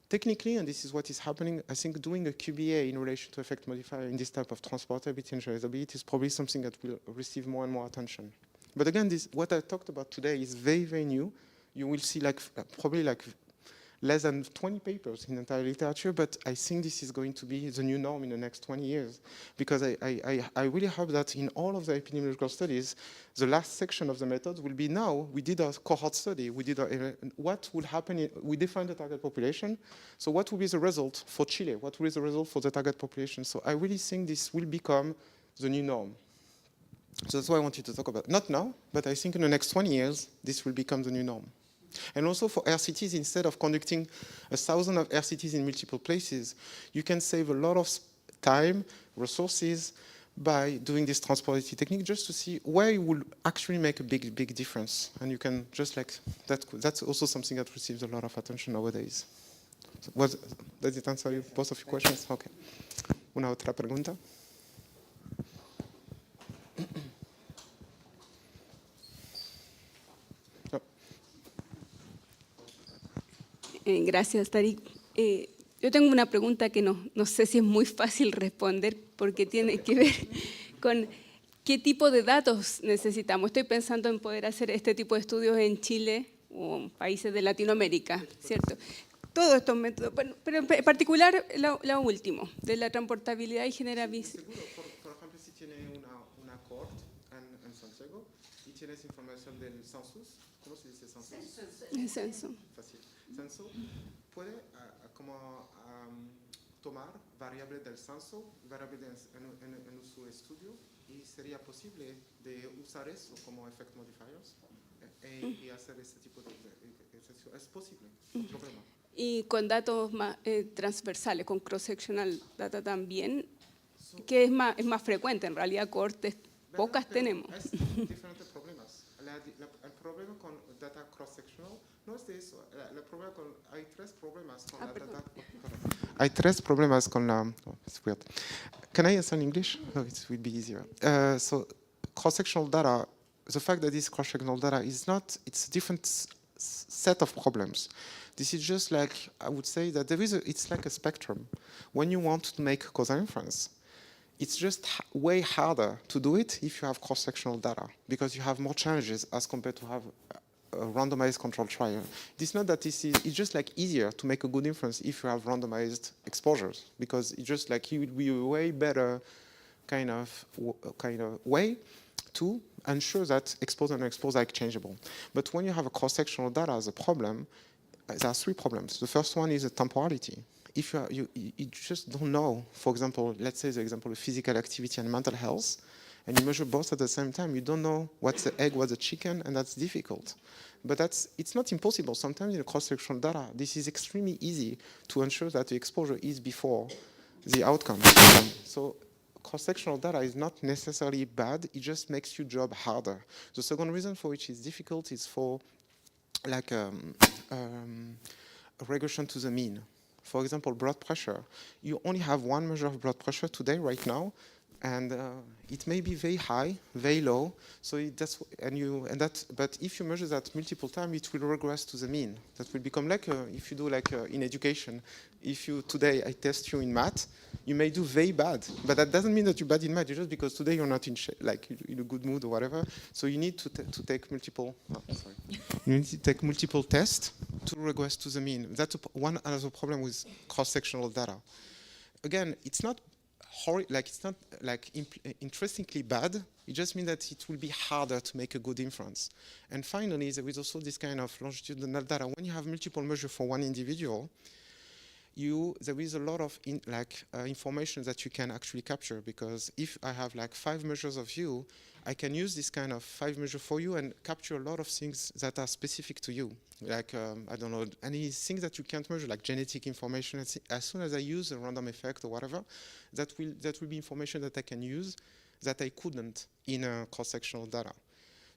technically, and this is what is happening, I think doing a QBA in relation to effect modifier in this type of transportability and generalizability is probably something that will receive more and more attention. But again, what I talked about today is very, very new. You will see like probably like less than 20 papers in entire literature, but I think this is going to be the new norm in the next 20 years. Because I really hope that in all of the epidemiological studies, the last section of the method will be now, we did a cohort study, what will happen, we defined the target population, so what will be the result for Chile, what will be the result for the target population? So I really think this will become the new norm. So that's why I wanted to talk about, not now, but I think in the next 20 years, this will become the new norm. And also for RCTs, instead of conducting 1,000 of RCTs in multiple places, you can save a lot of time, resources, by doing this transportability technique, just to see where it will actually make a big difference. And you can just like, that's also something that receives a lot of attention nowadays. So does it answer both of your questions? Okay. Una otra pregunta? Gracias, Tarik. Yo tengo una pregunta que no sé si es muy fácil responder porque tiene que ver con qué tipo de datos necesitamos. Estoy pensando en poder hacer este tipo de estudios en Chile o en países de Latinoamérica, ¿cierto? Todos estos métodos, pero en particular lo último, de la transportabilidad y generabilidad. Por ejemplo, si tiene una cohort en Santiago y tienes información del census, ¿cómo se dice census? El censo. Fácil. Censo puede tomar variables del censo, variables en su estudio, y sería posible de usar eso como effect modifiers y hacer este tipo de ejercicio. Es posible, no hay problema. Y con datos más transversales, con cross-sectional data también, que es más frecuente, en realidad cortes pocas tenemos. Hay diferentes problemas. El problema con data cross-sectional no es de eso. Hay tres problemas con la data. Hay tres problemas con la. Oh, it's weird. Can I answer in English? No, it will be easier. So cross-sectional data, the fact that this cross-sectional data is not, it's a different set of problems. This is just like, I would say that it's like a spectrum. When you want to make causal inference, it's just way harder to do it if you have cross-sectional data, because you have more challenges as compared to have a randomized control trial. It's not that it's just like easier to make a good inference if you have randomized exposures, because it's just like it would be a way better kind of way to ensure that exposed and unexposed are exchangeable. But when you have a cross-sectional data as a problem, there are three problems. The first one is the temporality. If you just don't know, for example, let's say the example of physical activity and mental health, and you measure both at the same time, you don't know what's the egg, what's the chicken, and that's difficult. But it's not impossible. Sometimes in cross-sectional data, this is extremely easy to ensure that the exposure is before the outcome. So cross-sectional data is not necessarily bad, it just makes your job harder. The second reason for which it's difficult is for like a regression to the mean. For example, blood pressure. You only have one measure of blood pressure today, right now, and it may be very high, very low. So but if you measure that multiple times, it will regress to the mean. That will become like if you do like in education. If you today I test you in math, you may do very bad, but that doesn't mean that you're bad in math. It's just because today you're not in a good mood or whatever. So you need to take multiple. You need to take multiple tests to regress to the mean. That's one other problem with cross-sectional data. Again, it's not interestingly bad. It just means that it will be harder to make a good inference. And finally, there is also this kind of longitudinal data. When you have multiple measures for one individual, there is a lot of information that you can actually capture, because if I have like 5 measures of you, I can use this kind of 5 measures for you and capture a lot of things that are specific to you. Like, I don't know, any things that you can't measure, like genetic information. As soon as I use a random effect or whatever, that will be information that I can use that I couldn't in a cross-sectional data.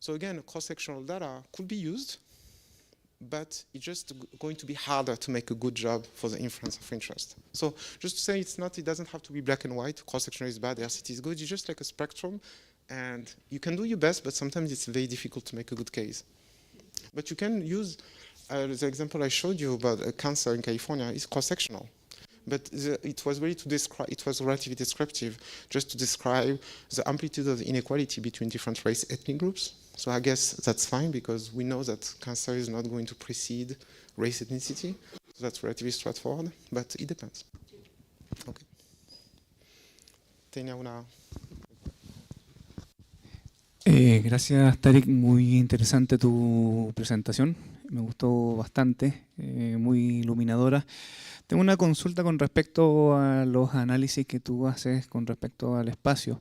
So again, cross-sectional data could be used, but it's just going to be harder to make a good job for the inference of interest. So just to say it doesn't have to be black and white, cross-sectional is bad, RCT is good, it's just like a spectrum, and you can do your best, but sometimes it's very difficult to make a good case. But you can use, the example I showed you about cancer in California is cross-sectional. But it was really it was relatively descriptive, just to describe the amplitude of the inequality between different race ethnic groups. So I guess that's fine, because we know that cancer is not going to precede race ethnicity. That's relatively straightforward, but it depends. Okay. Tenía una... Gracias, Tarik. Muy interesante tu presentación. Me gustó bastante, muy iluminadora. Tengo una consulta con respecto a los análisis que tú haces con respecto al espacio.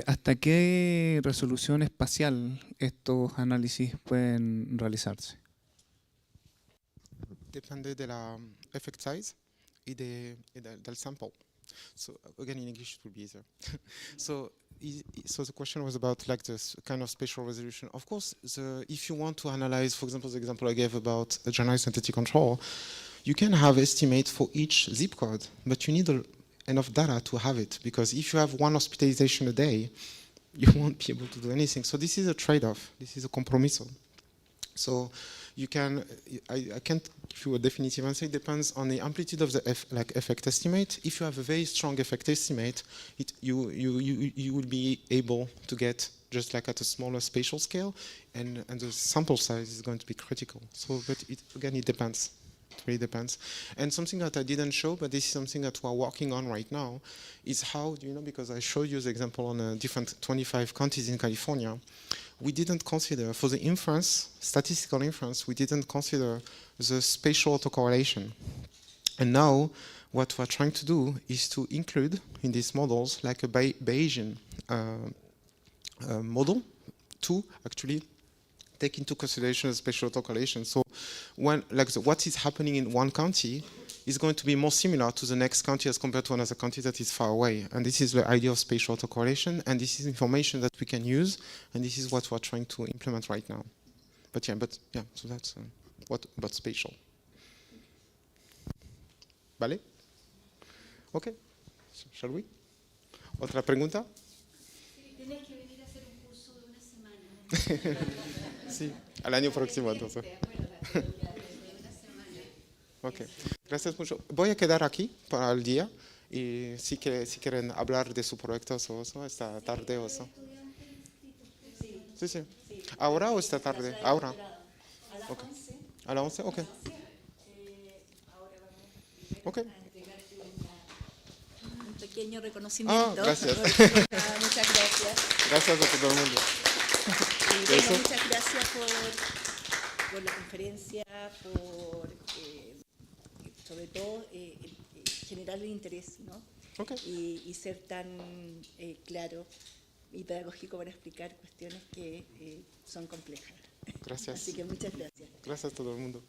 ¿Hasta qué resolución espacial estos análisis pueden realizarse? Depende de la effect size del sample. So again, in English it will be easier. So the question was about like this kind of spatial resolution. Of course, if you want to analyze, for example, the example I gave about a generalized entity control, you can have estimates for each zip code, but you need enough data to have it, because if you have one hospitalization a day, you won't be able to do anything. So this is a trade-off. This is a compromiso. So you can, I can't give you a definitive answer. It depends on the amplitude of the effect estimate. If you have a very strong effect estimate, you will be able to get just like at a smaller spatial scale, and the sample size is going to be critical. So, but again, it depends. It really depends. And something that I didn't show, but this is something that we're working on right now, is how, because I showed you the example on different 25 counties in California, we didn't consider, for the inference, statistical inference, we didn't consider the spatial autocorrelation. And now, what we're trying to do is to include in these models like a Bayesian model to actually take into consideration the spatial autocorrelation. So when, what is happening in one county is going to be more similar to the next county as compared to another county that is far away. And this is the idea of spatial autocorrelation, and this is information that we can use, and this is what we're trying to implement right now. But yeah, so that's what about spatial. ¿Vale? Okay, shall we? ¿Otra pregunta? Tienes que venir a hacer un curso de una semana. Sí, al año próximo entonces. Ok, gracias mucho. Voy a quedar aquí para el día, y si quieren hablar de su proyecto o eso, esta tarde o eso. Sí. ¿Ahora o esta tarde? Ahora. Okay. ¿A las 11? Ok. Ok. Un pequeño reconocimiento. Gracias. Muchas gracias. Gracias a todo el mundo. Y bueno, muchas gracias por la conferencia, por sobre todo generar el interés, ¿no? Okay. Y ser tan claro y pedagógico para explicar cuestiones que son complejas. Gracias. Así que muchas gracias. Gracias a todo el mundo.